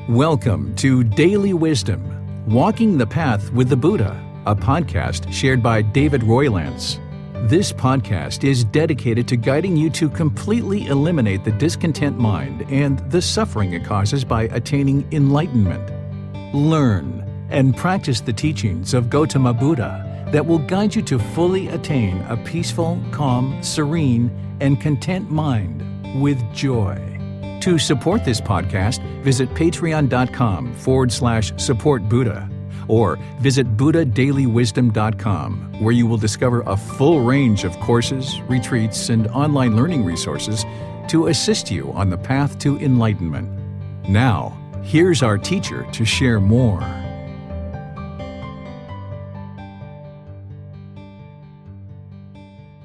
Welcome to Daily Wisdom, Walking the Path with the Buddha, a podcast shared by David Roylance. This podcast is dedicated to guiding you to completely eliminate the discontent mind and the suffering it causes by attaining enlightenment. Learn and practice the teachings of Gautama Buddha that will guide you to fully attain a peaceful, calm, serene, and content mind with joy. To support this podcast, visit patreon.com/supportbuddha or visit buddhadailywisdom.com, where you will discover a full range of courses, retreats, and online learning resources to assist you on the path to enlightenment. Now, here's our teacher to share more.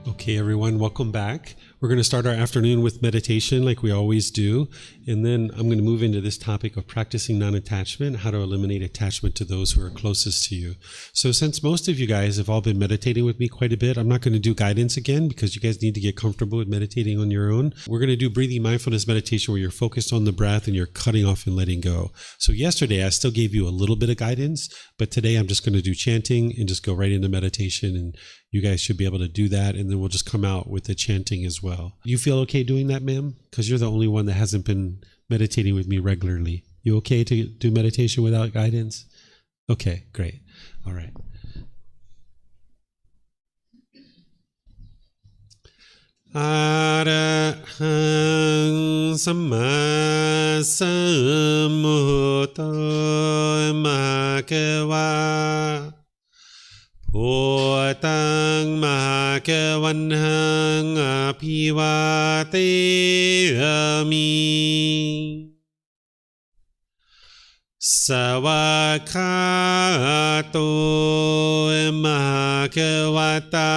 Okay, everyone, welcome back. We're going to start our afternoon with meditation like we always do, and then I'm going to move into this topic of practicing non-attachment, how to eliminate attachment to those who are closest to you. So since most of you guys have all been meditating with me quite a bit, I'm not going to do guidance again because you guys need to get comfortable with meditating on your own. We're going to do breathing mindfulness meditation where you're focused on the breath and you're cutting off and letting go. So yesterday I still gave you a little bit of guidance, but today I'm just going to do chanting and just go right into meditation, and you guys should be able to do that, and then we'll just come out with the chanting as well. You feel okay doing that, ma'am? Because you're the only one that hasn't been meditating with me regularly. You okay to do meditation without guidance? Okay, great. All right. Arahang Samma Sambuddho Bhagava Bhutang Bhagavanhang Abhivateyami Savakato Bhagavata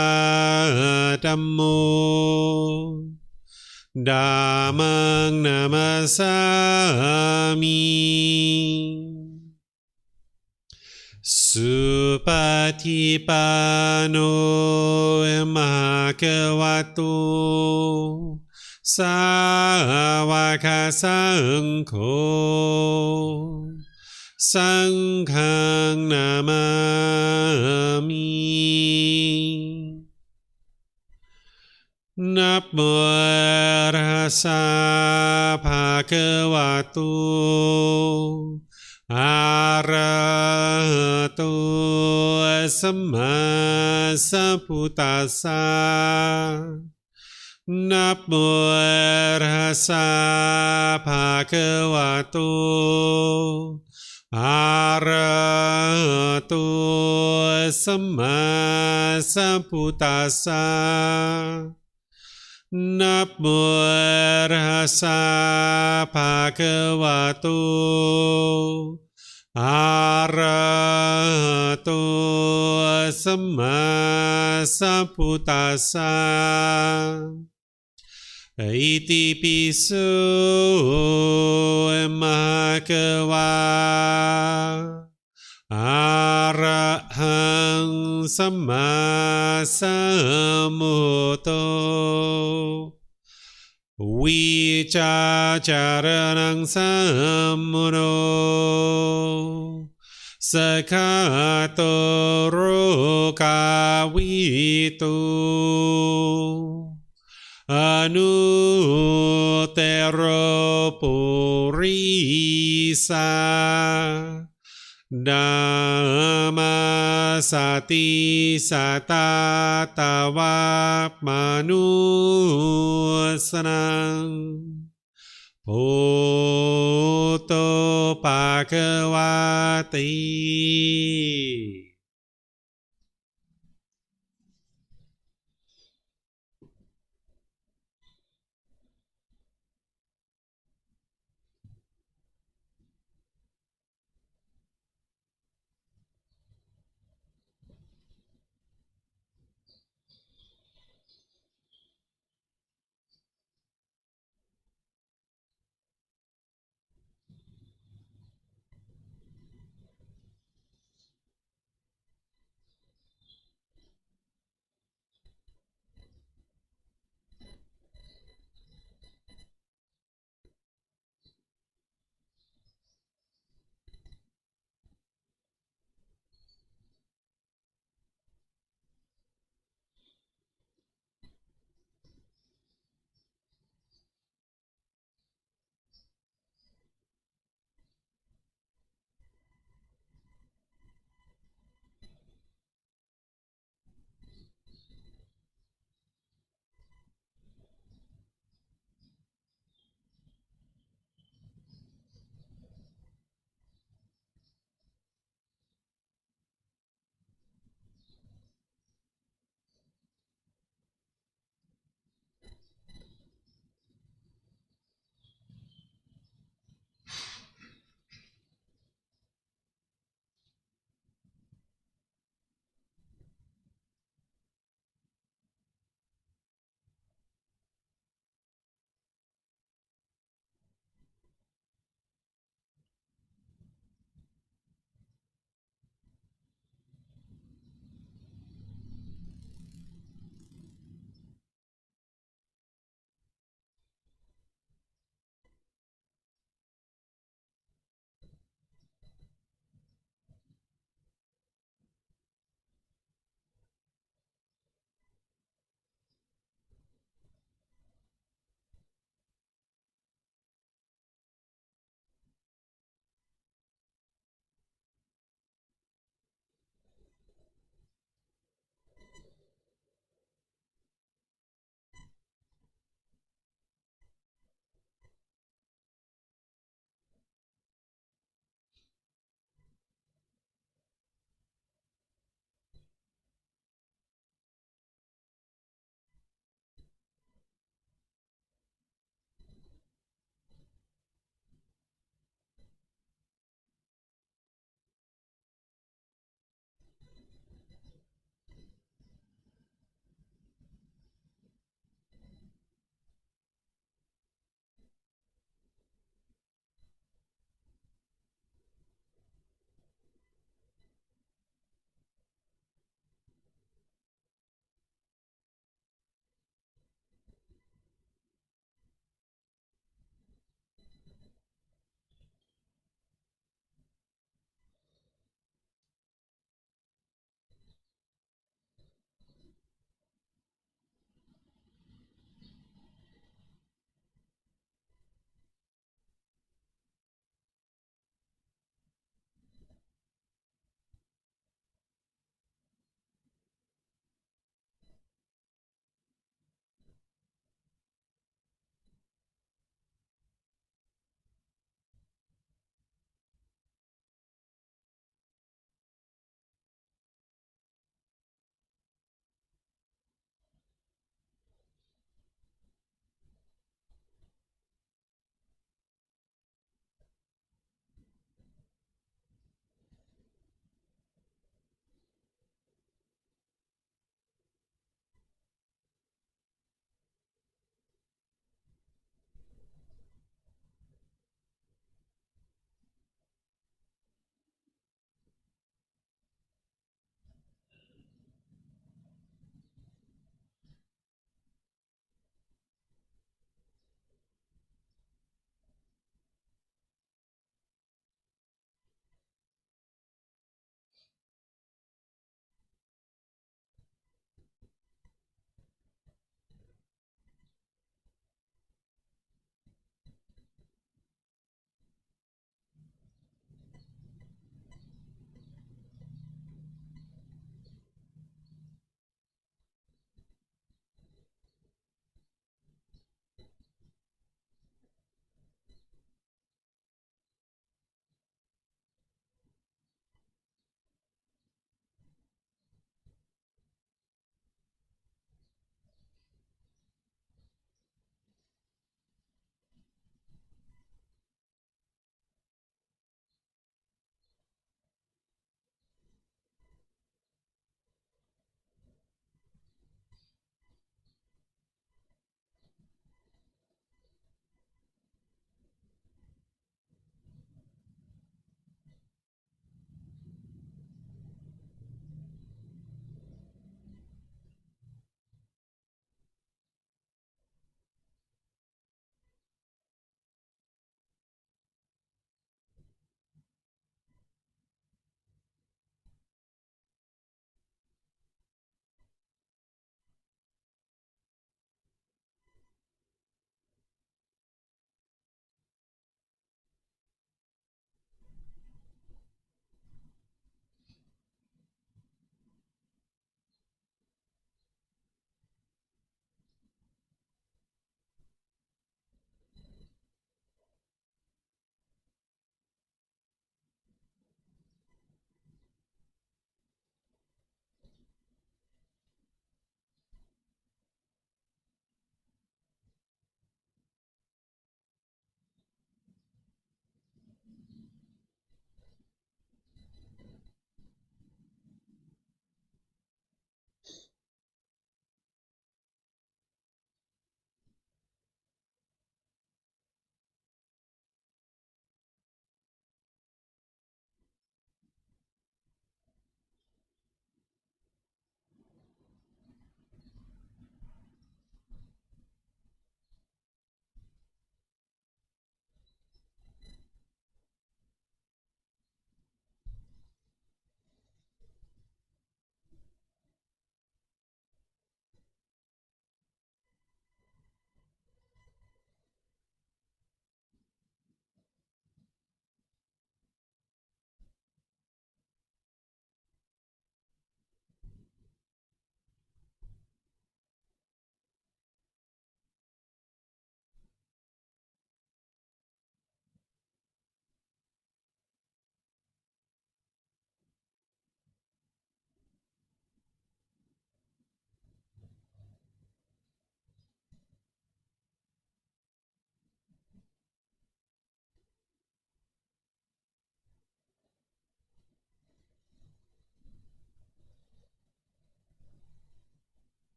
Dhammo Dhammang Namasami Supatipano Bhagavato Sāvaka Saṅkho Saṅghang Namami Namo Tassa Bhagavato Arahato Samma Sambuddhassa Namo Tassa Bhagavato Arahato Samma Sambuddhassa Namo Tassa Bhagavato Arahato Samma Sambuddhassa Iti piso Bhagava Arahang Samma Sambuddho Vicacaranang Sammuno Sakato Rokavito Anutero Purisa Dhamma Sati Satatava Manusanang Bhutto Bhagavati.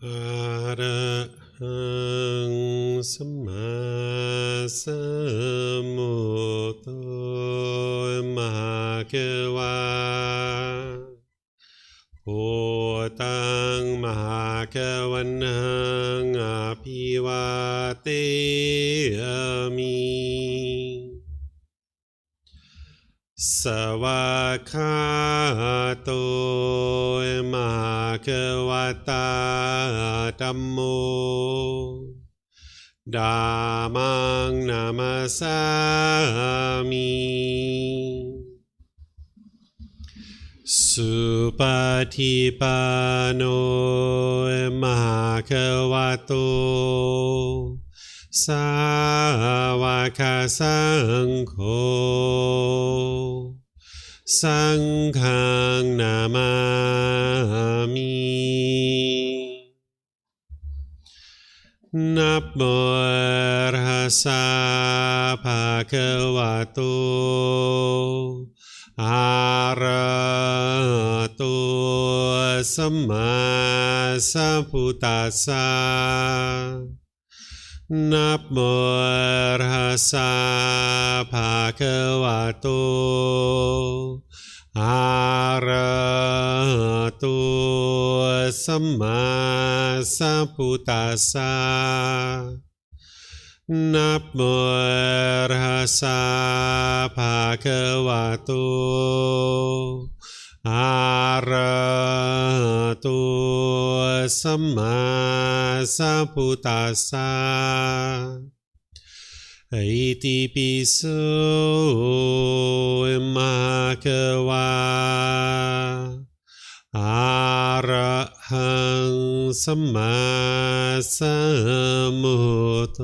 Arahang Samma Sambuddho Mahakeva Bhutang Mahakavanang Aphivateyami Savakato Mahakavata Dhammo Dhammang Namasami Supatipano Mahakavato Savaka Sangho Sanghang Namami Namo Arhasa Bhagavato Arahato Samma Sambuddhassa Namo Arhasa Bhagavato Arahato Samma Sambuddhassa Namo Arhasa Bhagavato Arahato Samma Sambuddhassa Iti piso Mahakava Arahang Samma Sambuddho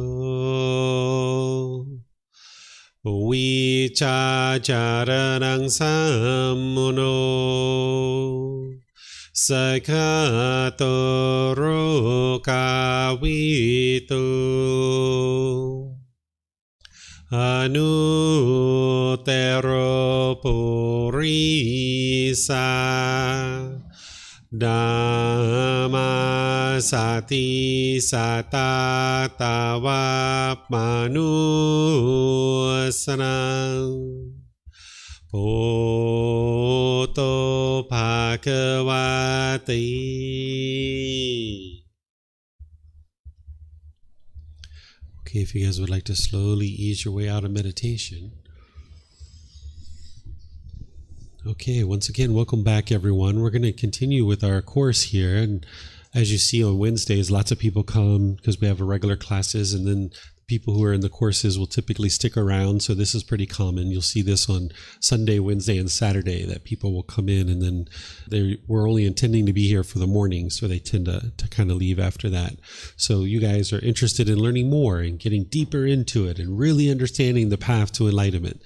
Vicacaranang Sammuno Sakato Rokavito Anutero Purisa Dhamma Sati Satatawa Manusanang Poto Bhagavati. Okay, if you guys would like to slowly ease your way out of meditation. Okay, once again, welcome back, everyone. We're going to continue with our course here. And as you see on Wednesdays, lots of people come because we have regular classes, and then people who are in the courses will typically stick around. So this is pretty common. You'll see this on Sunday, Wednesday, and Saturday, that people will come in and then we're only intending to be here for the morning. So they tend to kind of leave after that. So you guys are interested in learning more and getting deeper into it and really understanding the path to enlightenment.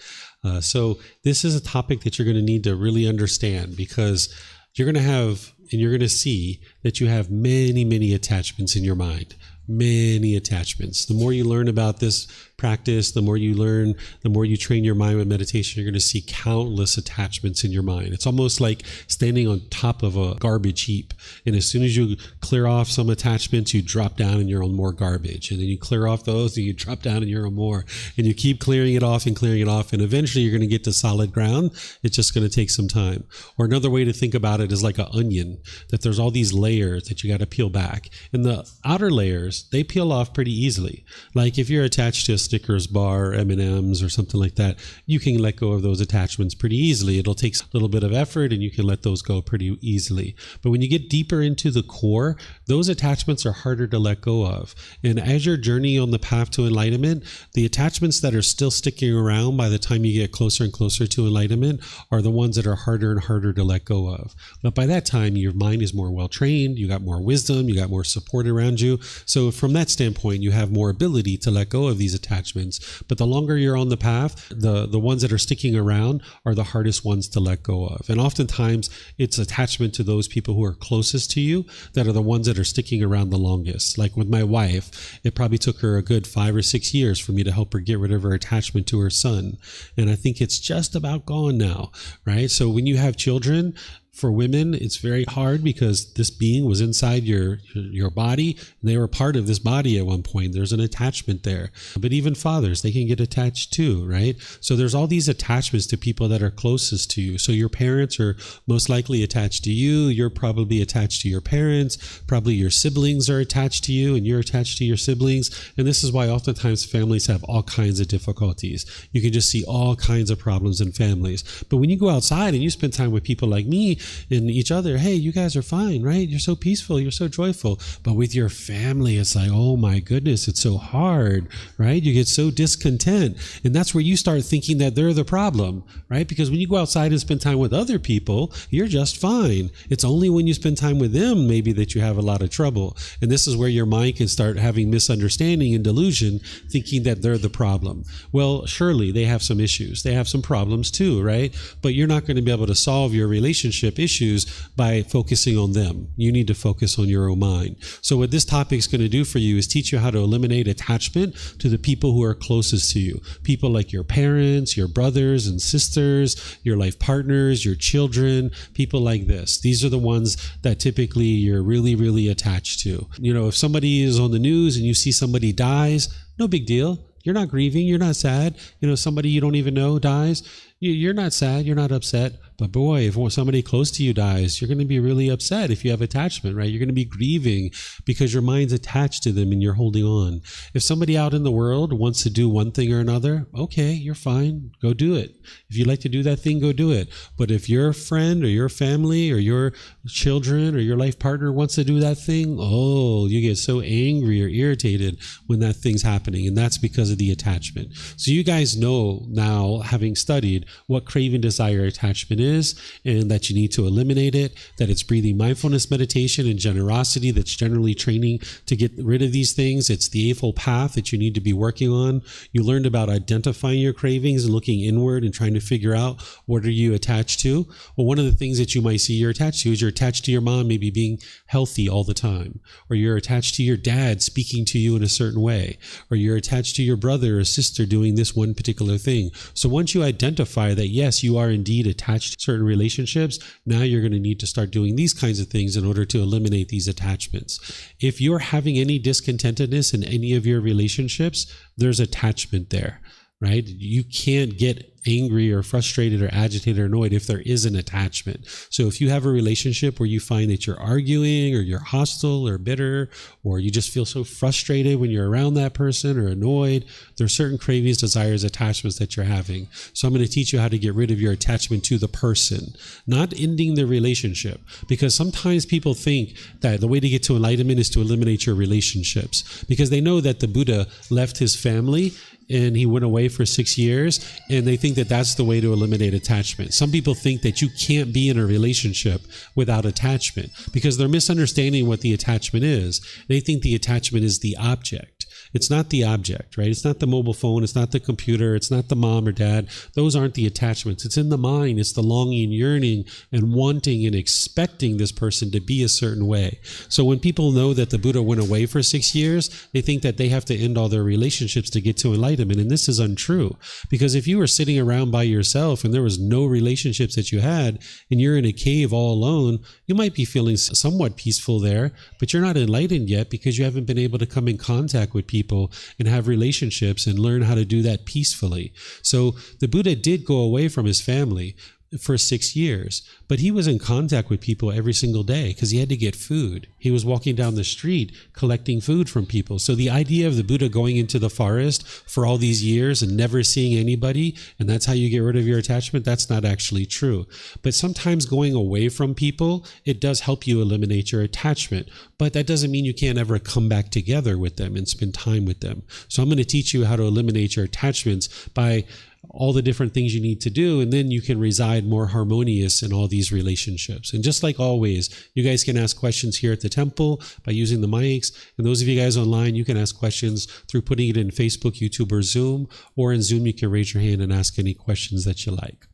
So this is a topic that you're going to need to really understand, because you're going to have, and you're going to see that you have many, many attachments in your mind. Many attachments. The more you learn about this practice, the more you learn, the more you train your mind with meditation, you're going to see countless attachments in your mind. It's almost like standing on top of a garbage heap. And as soon as you clear off some attachments, you drop down and you're on more garbage. And then you clear off those and you drop down and you're on more. And you keep clearing it off and clearing it off. And eventually you're going to get to solid ground. It's just going to take some time. Or another way to think about it is like an onion, that there's all these layers that you got to peel back. And the outer layers, they peel off pretty easily. Like if you're attached to a Snickers bar, M&Ms or something like that, you can let go of those attachments pretty easily. It'll take a little bit of effort and you can let those go pretty easily. But when you get deeper into the core, those attachments are harder to let go of. And as your journey on the path to enlightenment, the attachments that are still sticking around by the time you get closer and closer to enlightenment are the ones that are harder and harder to let go of. But by that time, your mind is more well trained, you got more wisdom, you got more support around you. So from that standpoint, you have more ability to let go of these attachments. But the longer you're on the path, the ones that are sticking around are the hardest ones to let go of. And oftentimes it's attachment to those people who are closest to you that are the ones that are sticking around the longest. Like with my wife, it probably took her a good 5 or 6 years for me to help her get rid of her attachment to her son. And I think it's just about gone now, right? So when you have children, For women, it's very hard because this being was inside your body, and they were part of this body at one point. There's an attachment there. But even fathers, they can get attached too, right? So there's all these attachments to people that are closest to you. So your parents are most likely attached to you. You're probably attached to your parents. Probably your siblings are attached to you, and you're attached to your siblings. And this is why oftentimes families have all kinds of difficulties. You can just see all kinds of problems in families. But when you go outside and you spend time with people like me and each other, hey, you guys are fine, right? You're so peaceful, you're so joyful. But with your family, it's like, oh my goodness, it's so hard, right? You get so discontent. And that's where you start thinking that they're the problem, right? Because when you go outside and spend time with other people, you're just fine. It's only when you spend time with them maybe that you have a lot of trouble. And this is where your mind can start having misunderstanding and delusion, thinking that they're the problem. Well, surely they have some issues. They have some problems too, right? But you're not going to be able to solve your relationship issues by focusing on them. You need to focus on your own mind. So what this topic is going to do for you is teach you how to eliminate attachment to the people who are closest to you. People like your parents, your brothers and sisters, your life partners, your children, people like this. These are the ones that typically you're really, really attached to. You know, if somebody is on the news and you see somebody dies, no big deal. You're not grieving. You're not sad. You know, somebody you don't even know dies. You're not sad. You're not upset. But boy, if somebody close to you dies, you're going to be really upset if you have attachment, right? You're going to be grieving because your mind's attached to them and you're holding on. If somebody out in the world wants to do one thing or another, okay, you're fine. Go do it. If you'd like to do that thing, go do it. But if your friend or your family or your children or your life partner wants to do that thing, oh, you get so angry or irritated when that thing's happening. And that's because of the attachment. So you guys know now, having studied, what craving, desire, attachment is, and that you need to eliminate it, that it's breathing mindfulness meditation and generosity that's generally training to get rid of these things. It's the Eightfold Path that you need to be working on. You learned about identifying your cravings and looking inward and trying to figure out what are you attached to. Well, one of the things that you might see you're attached to is you're attached to your mom maybe being healthy all the time, or you're attached to your dad speaking to you in a certain way, or you're attached to your brother or sister doing this one particular thing. So once you identify that, yes, you are indeed attached to certain relationships, now you're going to need to start doing these kinds of things in order to eliminate these attachments. If you're having any discontentedness in any of your relationships, there's attachment there, right? You can't get angry or frustrated or agitated or annoyed if there is an attachment. So if you have a relationship where you find that you're arguing or you're hostile or bitter, or you just feel so frustrated when you're around that person or annoyed, there are certain cravings, desires, attachments that you're having. So I'm going to teach you how to get rid of your attachment to the person, not ending the relationship, because sometimes people think that the way to get to enlightenment is to eliminate your relationships, because they know that the Buddha left his family and he went away for 6 years, and they think that that's the way to eliminate attachment. Some people think that you can't be in a relationship without attachment because they're misunderstanding what the attachment is. They think the attachment is the object. It's not the object, right? It's not the mobile phone. It's not the computer. It's not the mom or dad. Those aren't the attachments. It's in the mind. It's the longing, yearning, and wanting and expecting this person to be a certain way. So when people know that the Buddha went away for 6 years, they think that they have to end all their relationships to get to enlightenment. And this is untrue, because if you were sitting around by yourself and there was no relationships that you had, and you're in a cave all alone, you might be feeling somewhat peaceful there, but you're not enlightened yet because you haven't been able to come in contact with people and have relationships and learn how to do that peacefully. So the Buddha did go away from his family for 6 years, but he was in contact with people every single day because he had to get food. He was walking down the street collecting food from people. So the idea of the Buddha going into the forest for all these years and never seeing anybody, and that's how you get rid of your attachment, that's not actually true. But sometimes going away from people, it does help you eliminate your attachment, but that doesn't mean you can't ever come back together with them and spend time with them. So I'm going to teach you how to eliminate your attachments by all the different things you need to do, and then you can reside more harmonious in all these relationships. And just like always, you guys can ask questions here at the temple by using the mics, and those of you guys online, you can ask questions through putting it in Facebook, YouTube, or Zoom, or in Zoom you can raise your hand and ask any questions that you like.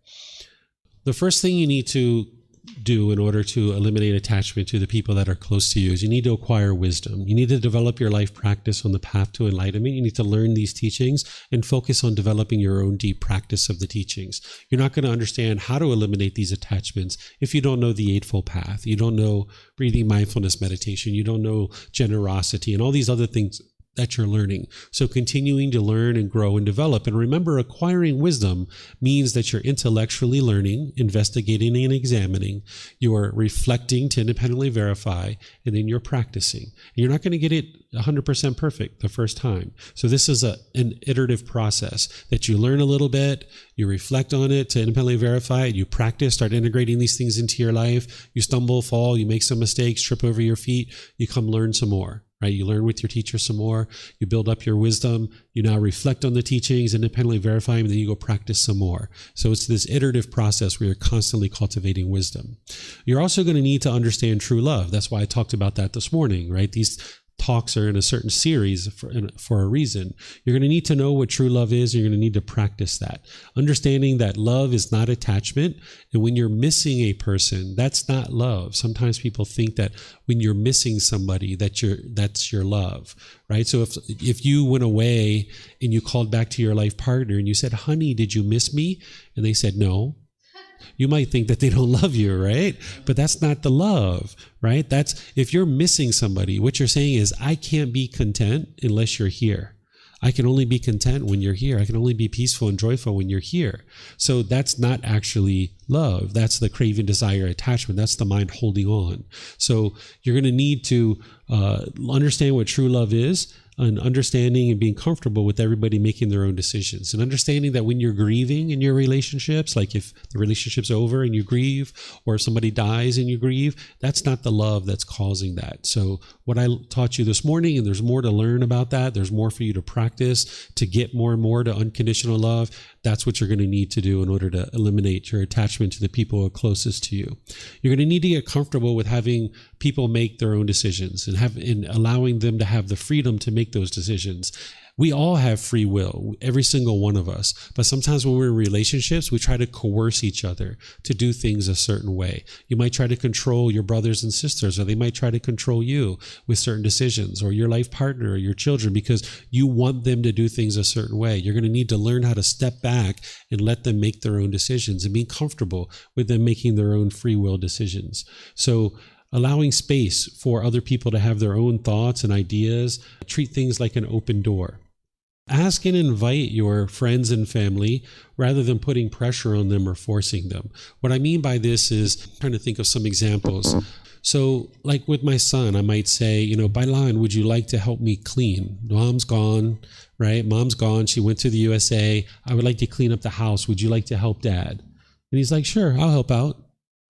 The first thing you need to do in order to eliminate attachment to the people that are close to you is you need to acquire wisdom. You need to develop your life practice on the path to enlightenment. You need to learn these teachings and focus on developing your own deep practice of the teachings. You're not going to understand how to eliminate these attachments if you don't know the Eightfold Path. You don't know breathing mindfulness meditation. You don't know generosity and all these other things that you're learning. So continuing to learn and grow and develop. And remember, acquiring wisdom means that you're intellectually learning, investigating and examining, you're reflecting to independently verify, and then you're practicing. And you're not going to get it 100% perfect the first time. So this is an iterative process that you learn a little bit, you reflect on it to independently verify it, you practice, start integrating these things into your life, you stumble, fall, you make some mistakes, trip over your feet, you come learn some more. Right? You learn with your teacher some more, you build up your wisdom, you now reflect on the teachings, independently verify them, and then you go practice some more. So it's this iterative process where you're constantly cultivating wisdom. You're also going to need to understand true love. That's why I talked about that this morning, right? These talks are in a certain series for a reason. You're going to need to know what true love is. You're going to need to practice that. Understanding that love is not attachment. And when you're missing a person, that's not love. Sometimes people think that when you're missing somebody, that's your love, right? So if you went away and you called back to your life partner and you said, honey, did you miss me? And they said, no. You might think that they don't love you, right? But that's not the love, right? That's if you're missing somebody, what you're saying is, I can't be content unless you're here. I can only be content when you're here. I can only be peaceful and joyful when you're here. So that's not actually love. That's the craving, desire, attachment. That's the mind holding on. So you're going to need to understand what true love is, and understanding and being comfortable with everybody making their own decisions, and understanding that when you're grieving in your relationships, like if the relationship's over and you grieve, or if somebody dies and you grieve, that's not the love that's causing that. So what I taught you this morning, and there's more to learn about that, there's more for you to practice to get more and more to unconditional love. That's what you're going to need to do in order to eliminate your attachment to the people who are closest to you. You're going to need to get comfortable with having people make their own decisions and allowing them to have the freedom to make those decisions. We all have free will, every single one of us. But sometimes when we're in relationships, we try to coerce each other to do things a certain way. You might try to control your brothers and sisters, or they might try to control you with certain decisions, or your life partner or your children, because you want them to do things a certain way. You're going to need to learn how to step back and let them make their own decisions and be comfortable with them making their own free will decisions. So allowing space for other people to have their own thoughts and ideas, treat things like an open door. Ask and invite your friends and family rather than putting pressure on them or forcing them. What I mean by this is, I'm trying to think of some examples. So like with my son, I might say, Bailan, would you like to help me clean? Mom's gone, right? Mom's gone. She went to the USA. I would like to clean up the house. Would you like to help Dad? And he's like, sure, I'll help out.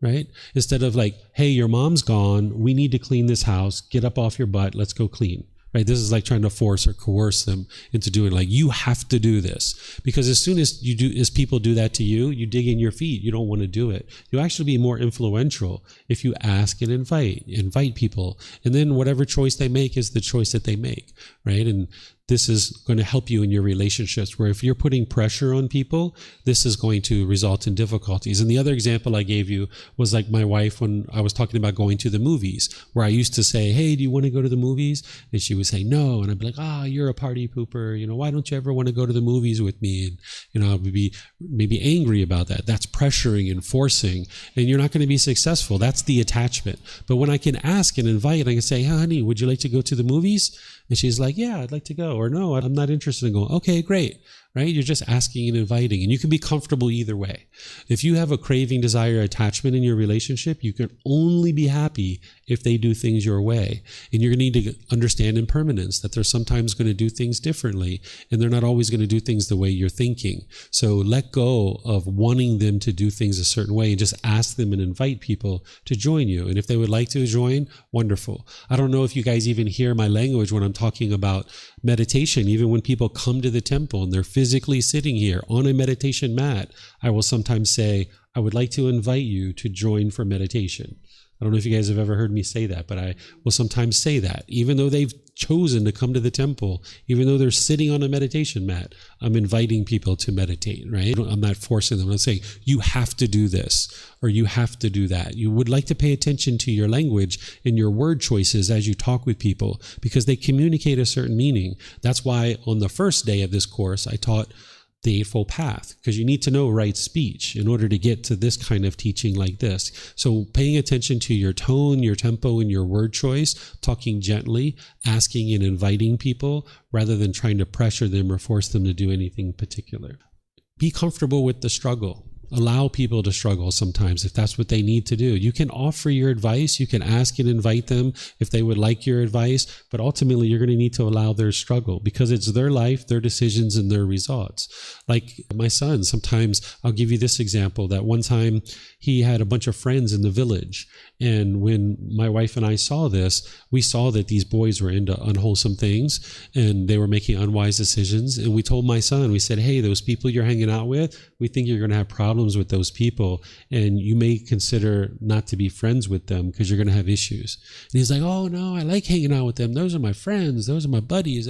Right? Instead of like, hey, your mom's gone. We need to clean this house. Get up off your butt. Let's go clean. Right? This is like trying to force or coerce them into doing, like, you have to do this. Because as soon as people do that to you, you dig in your feet. You don't want to do it. You'll actually be more influential if you ask and invite people. And then whatever choice they make is the choice that they make. Right? And this is going to help you in your relationships, where if you're putting pressure on people, this is going to result in difficulties. And the other example I gave you was like my wife when I was talking about going to the movies, where I used to say, hey, do you want to go to the movies? And she would say, no. And I'd be like, you're a party pooper. Why don't you ever want to go to the movies with me? And, I would be maybe angry about that. That's pressuring and forcing, and you're not going to be successful. That's the attachment. But when I can ask and invite, I can say, hey, honey, would you like to go to the movies? And she's like, yeah, I'd like to go. Or no, I'm not interested in going. Okay, great. Right? You're just asking and inviting, and you can be comfortable either way. If you have a craving, desire, attachment in your relationship, you can only be happy if they do things your way. And you're going to need to understand impermanence, that they're sometimes going to do things differently, and they're not always going to do things the way you're thinking. So let go of wanting them to do things a certain way and just ask them and invite people to join you. And if they would like to join, wonderful. I don't know if you guys even hear my language when I'm talking about meditation. Even when people come to the temple and they're physically sitting here on a meditation mat, I will sometimes say, I would like to invite you to join for meditation. I don't know if you guys have ever heard me say that, but I will sometimes say that. Even though they've chosen to come to the temple, even though they're sitting on a meditation mat, I'm inviting people to meditate, right? I'm not forcing them. I'm saying, you have to do this, or you have to do that. You would like to pay attention to your language and your word choices as you talk with people, because they communicate a certain meaning. That's why on the first day of this course, I taught the Eightfold Path, because you need to know right speech in order to get to this kind of teaching like this. So paying attention to your tone, your tempo, and your word choice, talking gently, asking and inviting people rather than trying to pressure them or force them to do anything particular. Be comfortable with the struggle. Allow people to struggle sometimes if that's what they need to do. You can offer your advice. You can ask and invite them if they would like your advice, but ultimately you're going to need to allow their struggle, because it's their life, their decisions, and their results. Like my son, sometimes I'll give you this example, that one time he had a bunch of friends in the village. And when my wife and I saw this, we saw that these boys were into unwholesome things and they were making unwise decisions. And we told my son, we said, hey, those people you're hanging out with, we think you're going to have problems with those people, and you may consider not to be friends with them because you're going to have issues. And he's like, oh no, I like hanging out with them. Those are my friends. Those are my buddies.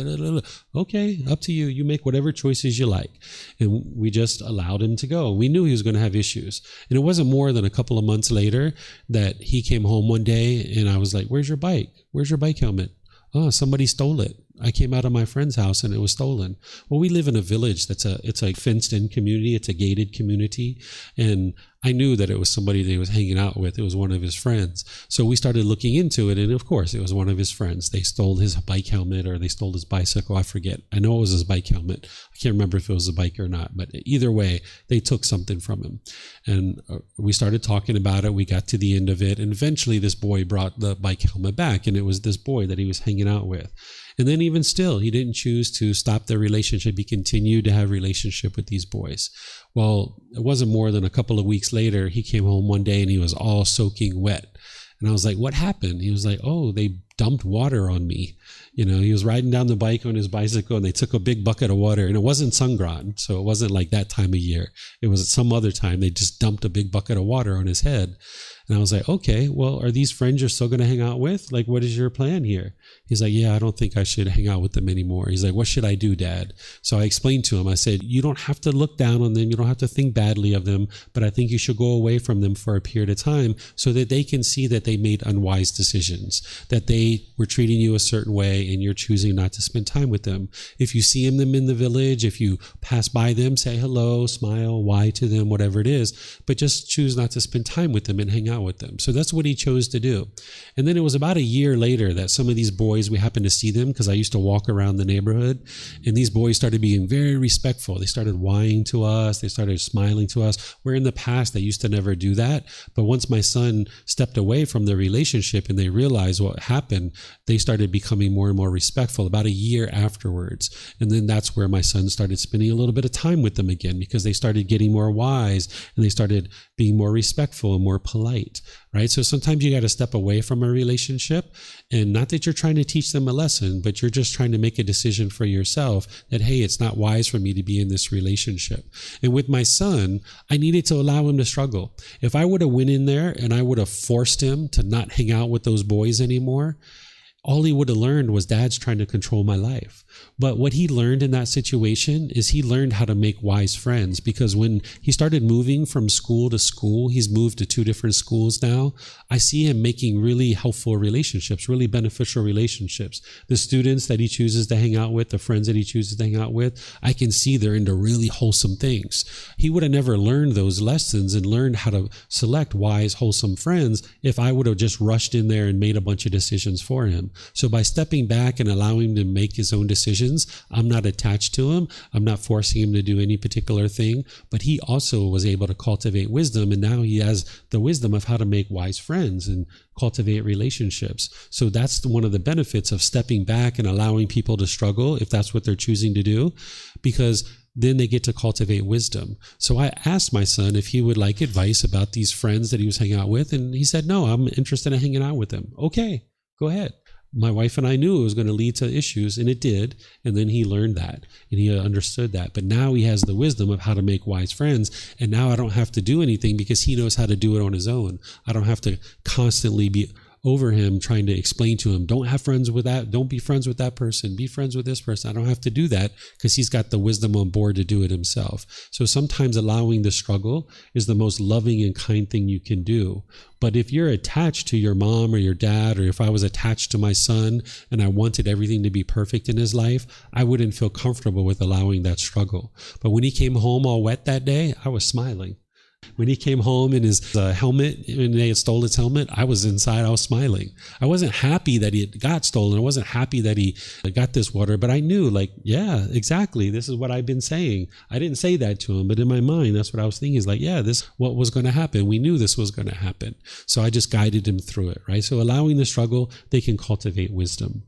Okay, up to you. You make whatever choices you like. And we just allowed him to go. We knew he was going to have issues. And it wasn't more than a couple of months later that he came home one day and I was like, where's your bike? Where's your bike helmet? Oh, somebody stole it. I came out of my friend's house and it was stolen. Well, we live in a village it's a fenced-in community. It's a gated community. And I knew that it was somebody that he was hanging out with. It was one of his friends. So we started looking into it, and of course, it was one of his friends. They stole his bike helmet, or they stole his bicycle. I forget. I know it was his bike helmet. I can't remember if it was a bike or not, but either way, they took something from him. And we started talking about it. We got to the end of it, and eventually this boy brought the bike helmet back, and it was this boy that he was hanging out with. And then even still, he didn't choose to stop their relationship. He continued to have a relationship with these boys. Well, it wasn't more than a couple of weeks later, he came home one day and he was all soaking wet. And I was like, what happened? He was like, oh, they dumped water on me. You know, he was riding down the bike on his bicycle and they took a big bucket of water, and it wasn't Sangran. So it wasn't like that time of year. It was some other time. They just dumped a big bucket of water on his head. And I was like, okay, well, are these friends you're still going to hang out with? Like, what is your plan here? He's like, yeah, I don't think I should hang out with them anymore. He's like, what should I do, Dad? So I explained to him, I said, you don't have to look down on them. You don't have to think badly of them, but I think you should go away from them for a period of time so that they can see that they made unwise decisions, that they were treating you a certain way and you're choosing not to spend time with them. If you see them in the village, if you pass by them, say hello, smile, why to them, whatever it is, but just choose not to spend time with them and hang out with them. So that's what he chose to do. And then it was about a year later that some of these boys, we happened to see them because I used to walk around the neighborhood, and these boys started being very respectful. They started whining to us. They started smiling to us, where in the past they used to never do that. But once my son stepped away from the relationship and they realized what happened, they started becoming more and more respectful about a year afterwards. And then that's where my son started spending a little bit of time with them again, because they started getting more wise and they started being more respectful and more polite, right? So sometimes you got to step away from a relationship, and not that you're trying to teach them a lesson, but you're just trying to make a decision for yourself that, hey, it's not wise for me to be in this relationship. And with my son, I needed to allow him to struggle. If I would have went in there and I would have forced him to not hang out with those boys anymore, all he would have learned was Dad's trying to control my life. But what he learned in that situation is he learned how to make wise friends, because when he started moving from school to school, he's moved to 2 different schools now, I see him making really helpful relationships, really beneficial relationships. The students that he chooses to hang out with, the friends that he chooses to hang out with, I can see they're into really wholesome things. He would have never learned those lessons and learned how to select wise, wholesome friends if I would have just rushed in there and made a bunch of decisions for him. So by stepping back and allowing him to make his own decisions, I'm not attached to him. I'm not forcing him to do any particular thing, but he also was able to cultivate wisdom, and now he has the wisdom of how to make wise friends and cultivate relationships. So that's one of the benefits of stepping back and allowing people to struggle, if that's what they're choosing to do, because then they get to cultivate wisdom. So I asked my son if he would like advice about these friends that he was hanging out with, and he said, no, I'm interested in hanging out with them. Okay, go ahead. my wife and I knew it was going to lead to issues, and it did. And then he learned that, and he understood that. But now he has the wisdom of how to make wise friends. And now I don't have to do anything because he knows how to do it on his own. I don't have to constantly be over him trying to explain to him, don't have friends with that, don't be friends with that person, be friends with this person. I don't have to do that because he's got the wisdom on board to do it himself. So sometimes allowing the struggle is the most loving and kind thing you can do. But if you're attached to your mom or your dad, or if I was attached to my son and I wanted everything to be perfect in his life, I wouldn't feel comfortable with allowing that struggle. But when he came home all wet that day, I was smiling. When he came home in his helmet, and they had stole his helmet, I was inside, I was smiling. I wasn't happy that it got stolen. I wasn't happy that he got this water, but I knew, like, yeah, exactly. This is what I've been saying. I didn't say that to him, but in my mind, that's what I was thinking, is like, yeah, this is what was going to happen. We knew this was going to happen. So I just guided him through it, right? So allowing the struggle, they can cultivate wisdom.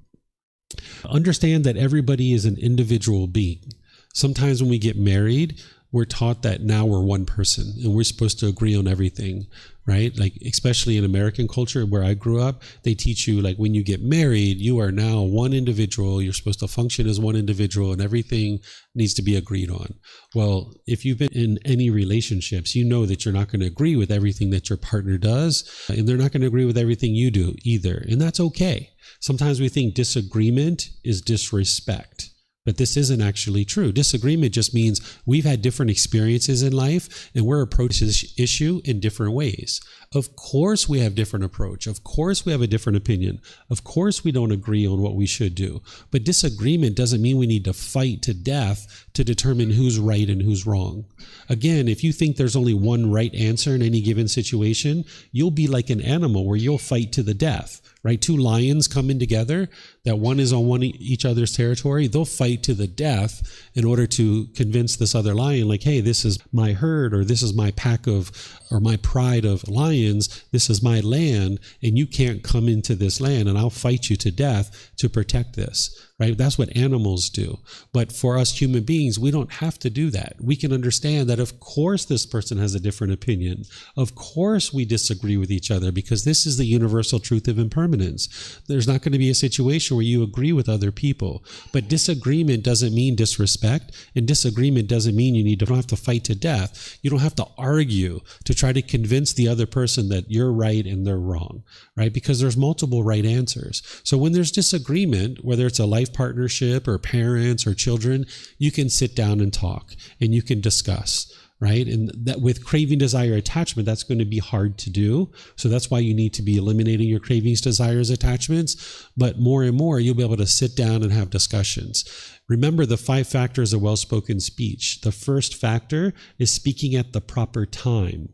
Understand that everybody is an individual being. Sometimes when we get married, we're taught that now we're one person and we're supposed to agree on everything, right? Like, especially in American culture where I grew up, they teach you, like, when you get married, you are now one individual. You're supposed to function as one individual and everything needs to be agreed on. Well, if you've been in any relationships, you know that you're not going to agree with everything that your partner does, and they're not going to agree with everything you do either. And that's okay. Sometimes we think disagreement is disrespect. But this isn't actually true. Disagreement just means we've had different experiences in life and we're approaching this issue in different ways. Of course we have different approach. Of course we have a different opinion. Of course we don't agree on what we should do. But disagreement doesn't mean we need to fight to death to determine who's right and who's wrong. Again, if you think there's only one right answer in any given situation, you'll be like an animal where you'll fight to the death. Right? Two lions coming together, that one is on each other's territory, they'll fight to the death in order to convince this other lion, like, hey, this is my herd, or this is my pack of, or my pride of lions, this is my land, and you can't come into this land, and I'll fight you to death to protect this. Right? That's what animals do. But for us human beings, we don't have to do that. We can understand that, of course, this person has a different opinion. Of course, we disagree with each other because this is the universal truth of impermanence. There's not going to be a situation where you agree with other people. But disagreement doesn't mean disrespect, and disagreement doesn't mean you don't have to fight to death. You don't have to argue to try to convince the other person that you're right and they're wrong, right? Because there's multiple right answers. So when there's disagreement, whether it's a life partnership or parents or children, you can sit down and talk and you can discuss, right? And that with craving, desire, attachment, that's going to be hard to do. So that's why you need to be eliminating your cravings, desires, attachments. But more and more, you'll be able to sit down and have discussions. Remember the 5 factors of well-spoken speech. The first factor is speaking at the proper time,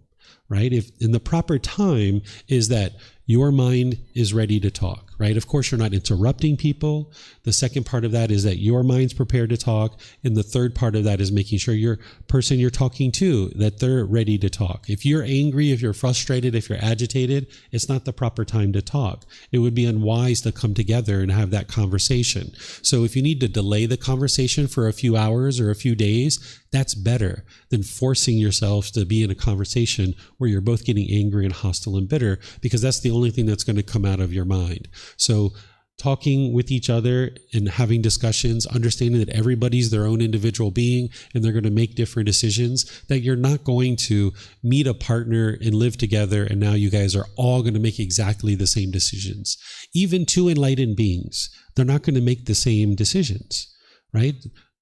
right? If in the proper time is that your mind is ready to talk, right? Of course, you're not interrupting people. The second part of that is that your mind's prepared to talk. And the third part of that is making sure your person you're talking to, that they're ready to talk. If you're angry, if you're frustrated, if you're agitated, it's not the proper time to talk. It would be unwise to come together and have that conversation. So if you need to delay the conversation for a few hours or a few days, that's better than forcing yourselves to be in a conversation where you're both getting angry and hostile and bitter, because that's the only thing that's going to come out of your mind. So talking with each other and having discussions, understanding that everybody's their own individual being and they're going to make different decisions, that you're not going to meet a partner and live together and now you guys are all going to make exactly the same decisions. Even two enlightened beings, they're not going to make the same decisions, right?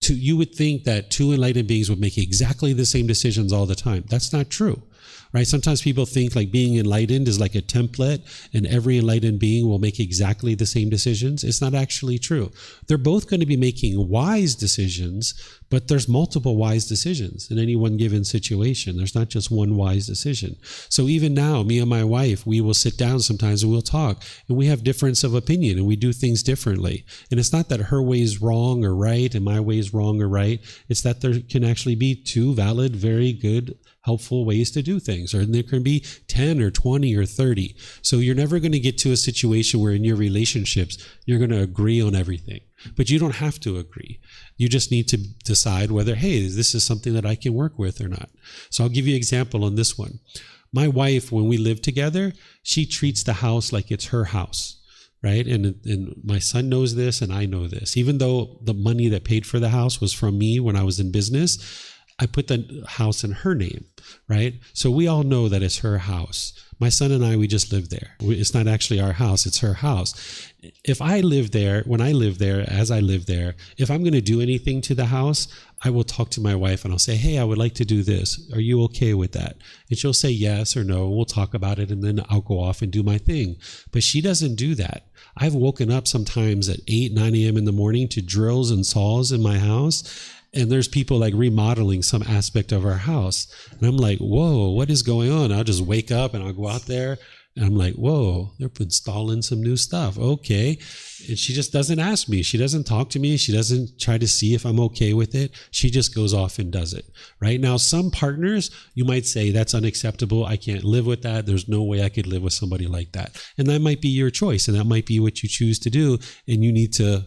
You would think that two enlightened beings would make exactly the same decisions all the time. That's not true, right? Sometimes people think like being enlightened is like a template and every enlightened being will make exactly the same decisions. It's not actually true. They're both going to be making wise decisions, but there's multiple wise decisions in any one given situation. There's not just one wise decision. So even now, me and my wife, we will sit down sometimes and we'll talk, and we have difference of opinion and we do things differently. And it's not that her way is wrong or right and my way is wrong or right. It's that there can actually be two valid, very good, helpful ways to do things, or there can be 10 or 20 or 30. So you're never going to get to a situation where in your relationships, you're going to agree on everything, but you don't have to agree. You just need to decide whether, hey, this is something that I can work with or not. So I'll give you an example on this one. My wife, when we live together, she treats the house like it's her house. right? And my son knows this, and I know this. Even though the money that paid for the house was from me when I was in business, I put the house in her name, right? So we all know that it's her house. My son and I, we just live there. It's not actually our house, it's her house. If I live there, when I live there, as I live there, if I'm going to do anything to the house, I will talk to my wife and I'll say, hey, I would like to do this. Are you okay with that? And she'll say yes or no. We'll talk about it, and then I'll go off and do my thing. But she doesn't do that. I've woken up sometimes at 8, 9 a.m. in the morning to drills and saws in my house. And there's people like remodeling some aspect of our house. And I'm like, whoa, what is going on? I'll just wake up and I'll go out there and I'm like, whoa, they're installing some new stuff. Okay. And she just doesn't ask me. She doesn't talk to me. She doesn't try to see if I'm okay with it. She just goes off and does it. Right now, some partners, you might say that's unacceptable. I can't live with that. There's no way I could live with somebody like that. And that might be your choice. And that might be what you choose to do. And you need to,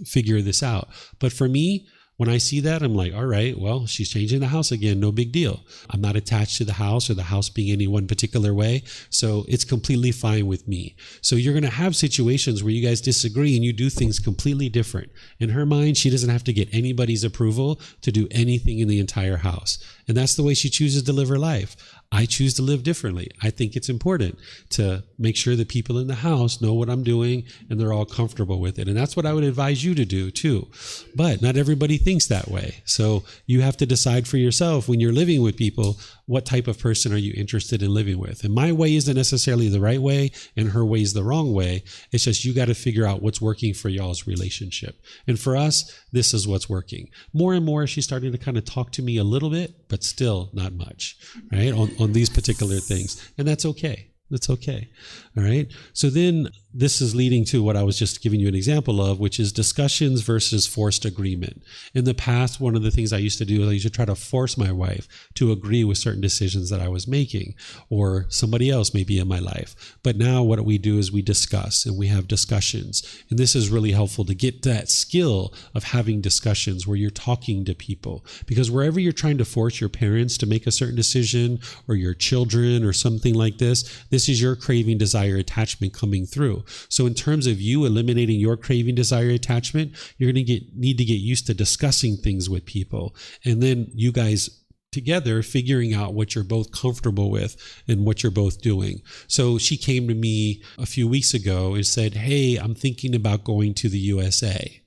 figure this out. But for me, when I see that, I'm like, all right, well, she's changing the house again. No big deal. I'm not attached to the house or the house being any one particular way. So it's completely fine with me. So you're going to have situations where you guys disagree and you do things completely different. In her mind, she doesn't have to get anybody's approval to do anything in the entire house. And that's the way she chooses to live her life. I choose to live differently. I think it's important to make sure that people in the house know what I'm doing and they're all comfortable with it. And that's what I would advise you to do too. But not everybody thinks that way. So you have to decide for yourself when you're living with people, what type of person are you interested in living with? And my way isn't necessarily the right way and her way is the wrong way. It's just you got to figure out what's working for y'all's relationship. And for us, this is what's working. More and more, she's starting to kind of talk to me a little bit, but still not much, right? On these particular things. And that's okay. That's okay. All right. So then this is leading to what I was just giving you an example of, which is discussions versus forced agreement. In the past, one of the things I used to do is I used to try to force my wife to agree with certain decisions that I was making, or somebody else maybe in my life. But now what we do is we discuss and we have discussions. And this is really helpful to get that skill of having discussions where you're talking to people. Because wherever you're trying to force your parents to make a certain decision, or your children or something like this is your craving, desire, attachment coming through. So in terms of you eliminating your craving, desire, attachment, you're going to need to get used to discussing things with people. And then you guys together figuring out what you're both comfortable with and what you're both doing. So she came to me a few weeks ago and said, hey, I'm thinking about going to the USA.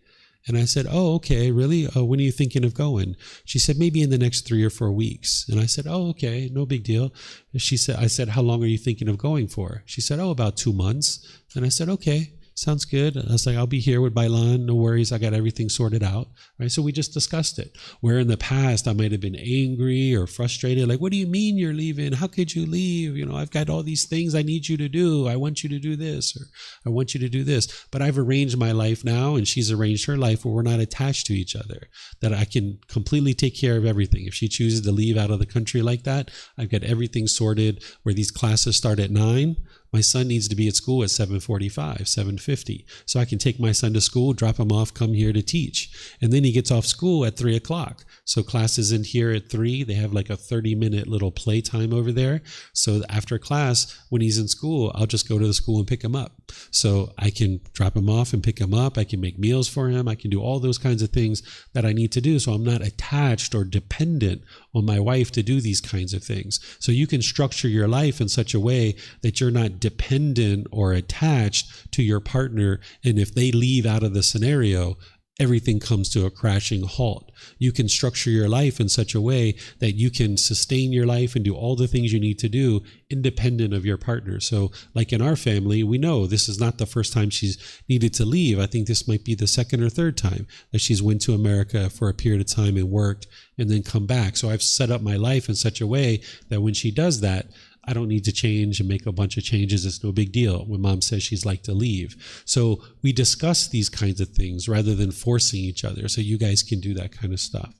And I said, oh, okay, really? When are you thinking of going? She said, maybe in the next 3 or 4 weeks. And I said, oh, okay, no big deal. I said, how long are you thinking of going for? She said, oh, about 2 months. And I said, okay, sounds good. I was like, I'll be here with Bailan. No worries. I got everything sorted out. Right. So we just discussed it. Where in the past I might have been angry or frustrated. Like, what do you mean you're leaving? How could you leave? I've got all these things I need you to do. I want you to do this, or I want you to do this. But I've arranged my life now, and she's arranged her life where we're not attached to each other, that I can completely take care of everything. If she chooses to leave out of the country like that, I've got everything sorted where these classes start at 9. My son needs to be at school at 7:45, 7:50. So I can take my son to school, drop him off, come here to teach. And then he gets off school at 3 o'clock. So class is in here at 3. They have like a 30-minute little play time over there. So after class, when he's in school, I'll just go to the school and pick him up. So I can drop him off and pick him up. I can make meals for him. I can do all those kinds of things that I need to do. So I'm not attached or dependent on my wife to do these kinds of things. So you can structure your life in such a way that you're not dependent or attached to your partner. And if they leave out of the scenario, everything comes to a crashing halt. You can structure your life in such a way that you can sustain your life and do all the things you need to do independent of your partner. So like in our family, we know this is not the first time she's needed to leave. I think this might be the second or third time that she's went to America for a period of time and worked and then come back. So I've set up my life in such a way that when she does that, I don't need to change and make a bunch of changes. It's no big deal when mom says she's like to leave. So we discuss these kinds of things rather than forcing each other. So you guys can do that kind of stuff.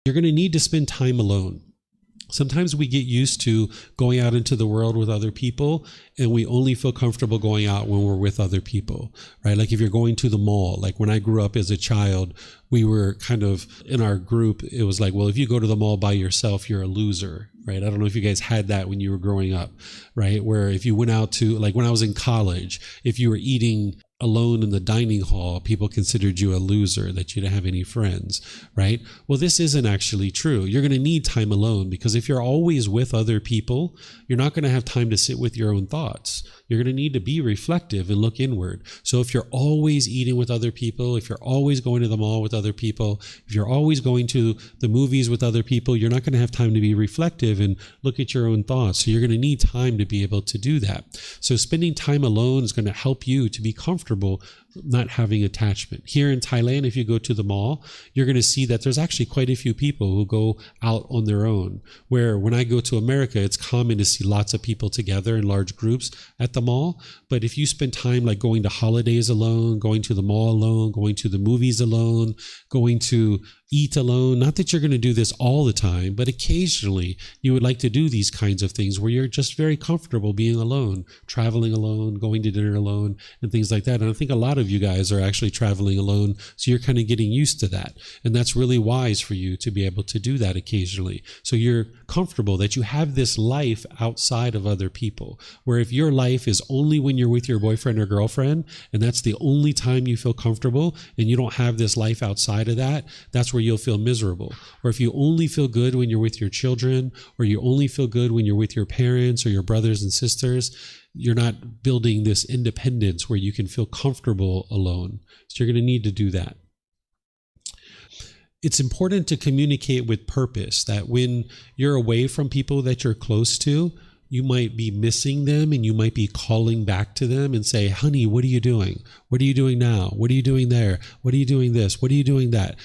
You're going to need to spend time alone. Sometimes we get used to going out into the world with other people, and we only feel comfortable going out when we're with other people, right? Like if you're going to the mall, like when I grew up as a child, we were kind of in our group, it was like, well, if you go to the mall by yourself, you're a loser, right? I don't know if you guys had that when you were growing up, right? Where if you went out to, like when I was in college, if you were eating alone in the dining hall, people considered you a loser, that you didn't have any friends, right? Well, this isn't actually true. You're going to need time alone, because if you're always with other people, you're not going to have time to sit with your own thoughts. You're going to need to be reflective and look inward. So if you're always eating with other people, if you're always going to the mall with other people, if you're always going to the movies with other people, you're not going to have time to be reflective and look at your own thoughts. So you're going to need time to be able to do that. So spending time alone is going to help you to be comfortable not having attachment. Here in Thailand, if you go to the mall, you're going to see that there's actually quite a few people who go out on their own. Where when I go to America, it's common to see lots of people together in large groups at the mall. But if you spend time like going to holidays alone, going to the mall alone, going to the movies alone, going to eat alone, not that you're going to do this all the time, but occasionally you would like to do these kinds of things where you're just very comfortable being alone, traveling alone, going to dinner alone, and things like that. And I think a lot of you guys are actually traveling alone, so you're kind of getting used to that. And that's really wise for you to be able to do that occasionally. So you're comfortable that you have this life outside of other people, where if your life is only when you're with your boyfriend or girlfriend, and that's the only time you feel comfortable, and you don't have this life outside of that, that's where you'll feel miserable. Or if you only feel good when you're with your children, or you only feel good when you're with your parents or your brothers and sisters, you're not building this independence where you can feel comfortable alone. So you're going to need to do that. It's important to communicate with purpose, that when you're away from people that you're close to, you might be missing them, and you might be calling back to them and say, honey, what are you doing? What are you doing now? What are you doing there? What are you doing this? What are you doing that?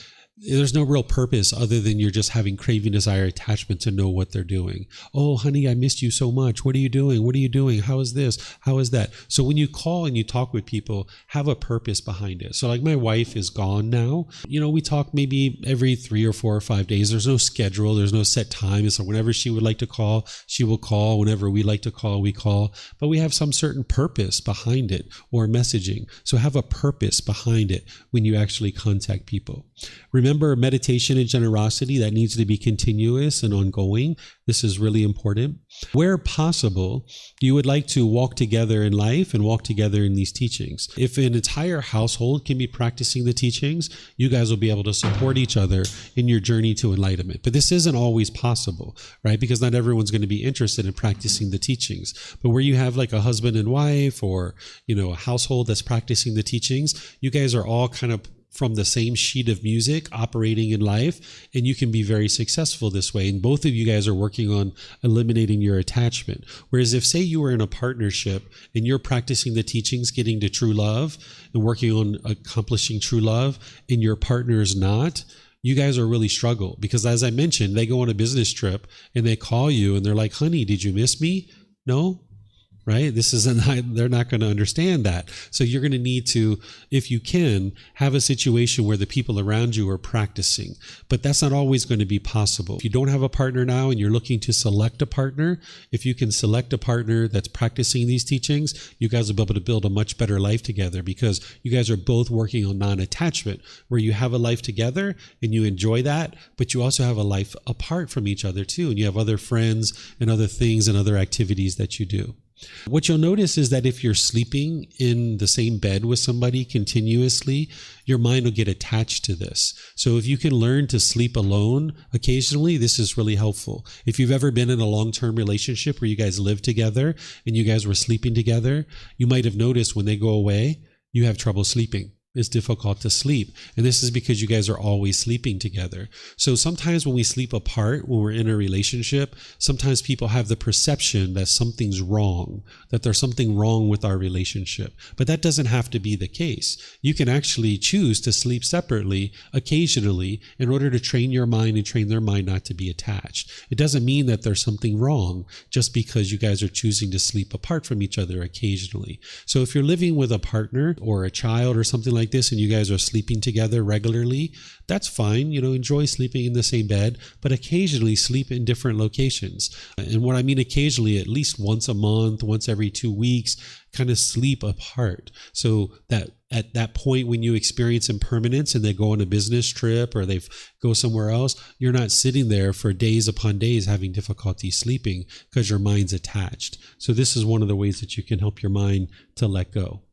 There's no real purpose other than you're just having craving, desire, attachment to know what they're doing. Oh, honey, I missed you so much. What are you doing? What are you doing? How is this? How is that? So when you call and you talk with people, have a purpose behind it. So like my wife is gone now. We talk maybe every 3 or 4 or 5 days. There's no schedule. There's no set time. So whenever she would like to call, she will call. Whenever we like to call, we call. But we have some certain purpose behind it, or messaging. So have a purpose behind it when you actually contact people. Remember, meditation and generosity, that needs to be continuous and ongoing. This is really important. Where possible, you would like to walk together in life and walk together in these teachings. If an entire household can be practicing the teachings, you guys will be able to support each other in your journey to enlightenment. But this isn't always possible, right? Because not everyone's going to be interested in practicing the teachings. But where you have like a husband and wife, or, a household that's practicing the teachings, you guys are all kind of from the same sheet of music operating in life, and you can be very successful this way. And both of you guys are working on eliminating your attachment. Whereas if, say, you were in a partnership and you're practicing the teachings, getting to true love and working on accomplishing true love, and your partner is not, you guys are really struggle. Because as I mentioned, they go on a business trip and they call you and they're like, honey, did you miss me? No? Right? They're not going to understand that. So you're going to need to, if you can, have a situation where the people around you are practicing. But that's not always going to be possible. If you don't have a partner now and you're looking to select a partner, if you can select a partner that's practicing these teachings, you guys will be able to build a much better life together, because you guys are both working on non-attachment, where you have a life together and you enjoy that, but you also have a life apart from each other too. And you have other friends and other things and other activities that you do. What you'll notice is that if you're sleeping in the same bed with somebody continuously, your mind will get attached to this. So if you can learn to sleep alone occasionally, this is really helpful. If you've ever been in a long-term relationship where you guys live together and you guys were sleeping together, you might have noticed when they go away, you have trouble sleeping. It's difficult to sleep. And this is because you guys are always sleeping together. So sometimes when we sleep apart, when we're in a relationship, sometimes people have the perception that something's wrong, that there's something wrong with our relationship. But that doesn't have to be the case. You can actually choose to sleep separately occasionally in order to train your mind and train their mind not to be attached. It doesn't mean that there's something wrong just because you guys are choosing to sleep apart from each other occasionally. So if you're living with a partner or a child or something like like this and you guys are sleeping together regularly, that's fine. Enjoy sleeping in the same bed, but occasionally sleep in different locations. And what I mean occasionally, at least once a month, once every 2 weeks, kind of sleep apart. So that at that point when you experience impermanence and they go on a business trip or they go somewhere else, you're not sitting there for days upon days having difficulty sleeping because your mind's attached. So this is one of the ways that you can help your mind to let go.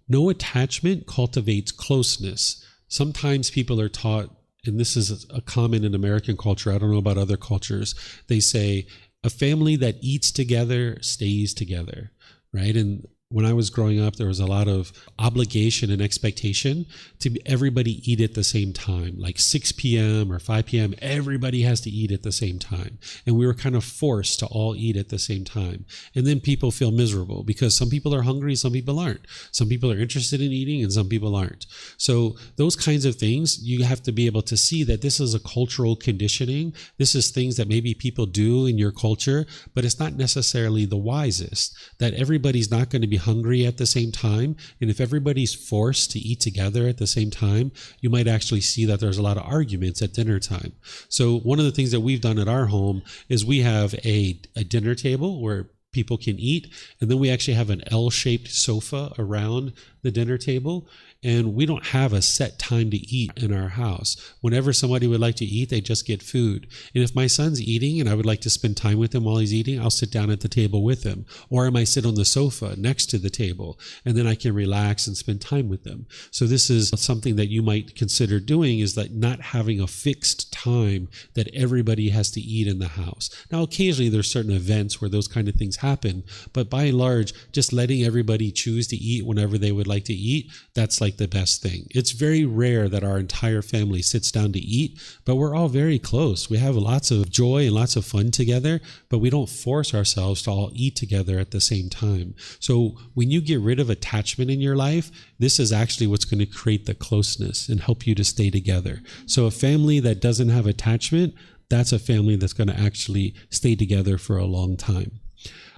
No attachment cultivates closeness. Sometimes people are taught, and this is a common in American culture, I don't know about other cultures, they say a family that eats together stays together, right? And when I was growing up, there was a lot of obligation and expectation to everybody eat at the same time, like 6 p.m. or 5 p.m. Everybody has to eat at the same time. And we were kind of forced to all eat at the same time. And then people feel miserable because some people are hungry, some people aren't. Some people are interested in eating and some people aren't. So those kinds of things, you have to be able to see that this is a cultural conditioning. This is things that maybe people do in your culture, but it's not necessarily the wisest, that everybody's not going to be hungry at the same time. And if everybody's forced to eat together at the same time, you might actually see that there's a lot of arguments at dinner time. So one of the things that we've done at our home is we have a dinner table where people can eat, and then we actually have an L-shaped sofa around the dinner table, and we don't have a set time to eat in our house. Whenever somebody would like to eat, they just get food. And if my son's eating and I would like to spend time with him while he's eating, I'll sit down at the table with him, or I might sit on the sofa next to the table, and then I can relax and spend time with them. So this is something that you might consider doing, is that not having a fixed time that everybody has to eat in the house. Now, occasionally there's certain events where those kind of things happen, but by and large, just letting everybody choose to eat whenever they would like to eat, that's like the best thing. It's very rare that our entire family sits down to eat, but we're all very close. We have lots of joy and lots of fun together, but we don't force ourselves to all eat together at the same time. So when you get rid of attachment in your life, this is actually what's going to create the closeness and help you to stay together. So a family that doesn't have attachment, that's a family that's going to actually stay together for a long time.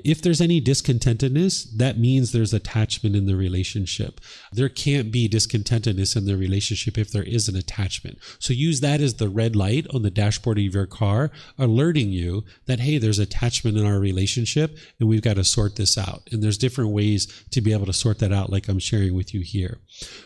If there's any discontentedness, that means there's attachment in the relationship. There can't be discontentedness in the relationship if there is an attachment. So use that as the red light on the dashboard of your car, alerting you that, hey, there's attachment in our relationship and we've got to sort this out. And there's different ways to be able to sort that out, like I'm sharing with you here.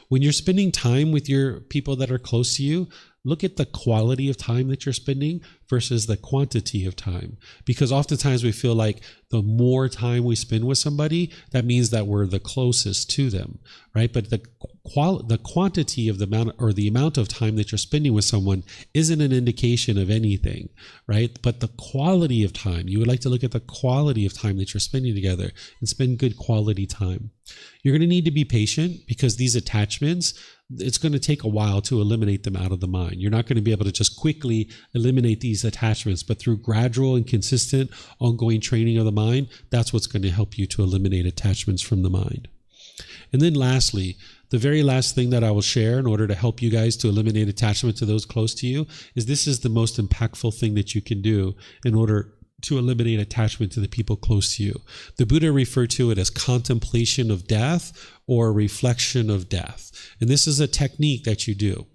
When you're spending time with your people that are close to you, look at the quality of time that you're spending versus the quantity of time. Because oftentimes we feel like the more time we spend with somebody, that means that we're the closest to them, right? But the quantity of the amount, or the amount of time that you're spending with someone, isn't an indication of anything, right? But the quality of time, you would like to look at the quality of time that you're spending together and spend good quality time. You're going to need to be patient because these attachments, it's going to take a while to eliminate them out of the mind. You're not going to be able to just quickly eliminate these attachments, but through gradual and consistent ongoing training of the mind, that's what's going to help you to eliminate attachments from the mind. And then lastly, the very last thing that I will share in order to help you guys to eliminate attachment to those close to you is this is the most impactful thing that you can do in order to eliminate attachment to the people close to you. The Buddha referred to it as contemplation of death or reflection of death. And this is a technique that you do.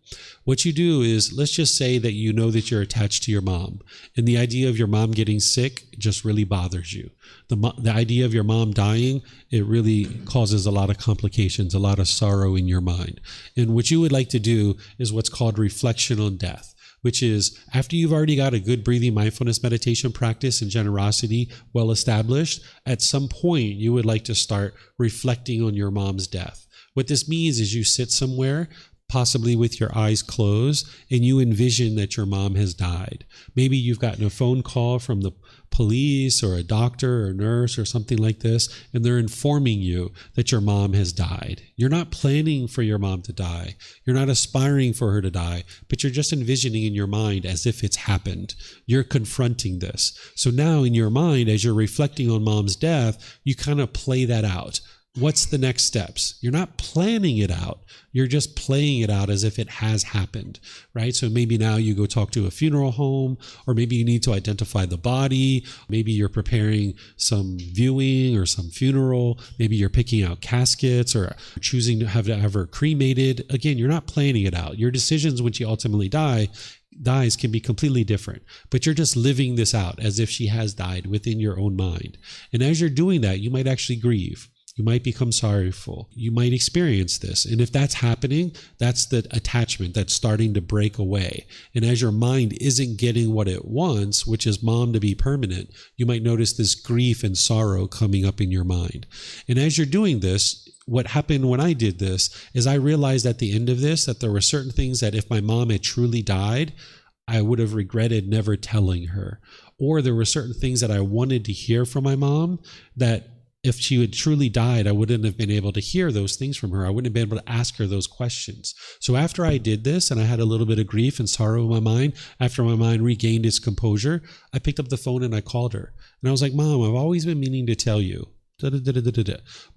What you do is, let's just say that you know that you're attached to your mom, and the idea of your mom getting sick just really bothers you. The idea of your mom dying, it really causes a lot of complications, a lot of sorrow in your mind. And what you would like to do is what's called reflection on death, which is after you've already got a good breathing mindfulness meditation practice and generosity well established, at some point you would like to start reflecting on your mom's death. What this means is you sit somewhere, possibly with your eyes closed, and you envision that your mom has died. Maybe you've gotten a phone call from the police or a doctor or nurse or something like this, and they're informing you that your mom has died. You're not planning for your mom to die. You're not aspiring for her to die, but you're just envisioning in your mind as if it's happened. You're confronting this. So now in your mind, as you're reflecting on mom's death, you kind of play that out. what's the next steps? You're not planning it out. You're just playing it out as if it has happened, right? So maybe now you go talk to a funeral home, or maybe you need to identify the body. Maybe you're preparing some viewing or some funeral. Maybe you're picking out caskets or choosing to have her cremated. Again, you're not planning it out. Your decisions when she ultimately dies can be completely different, but you're just living this out as if she has died within your own mind. And as you're doing that, you might actually grieve. You might become sorrowful. You might experience this. And if that's happening, that's the attachment that's starting to break away. And as your mind isn't getting what it wants, which is mom to be permanent, you might notice this grief and sorrow coming up in your mind. And as you're doing this, what happened when I did this is I realized at the end of this that there were certain things that if my mom had truly died, I would have regretted never telling her. Or there were certain things that I wanted to hear from my mom that if she had truly died, I wouldn't have been able to hear those things from her. I wouldn't have been able to ask her those questions. So after I did this and I had a little bit of grief and sorrow in my mind, after my mind regained its composure, I picked up the phone and I called her. And I was like, Mom, I've always been meaning to tell you.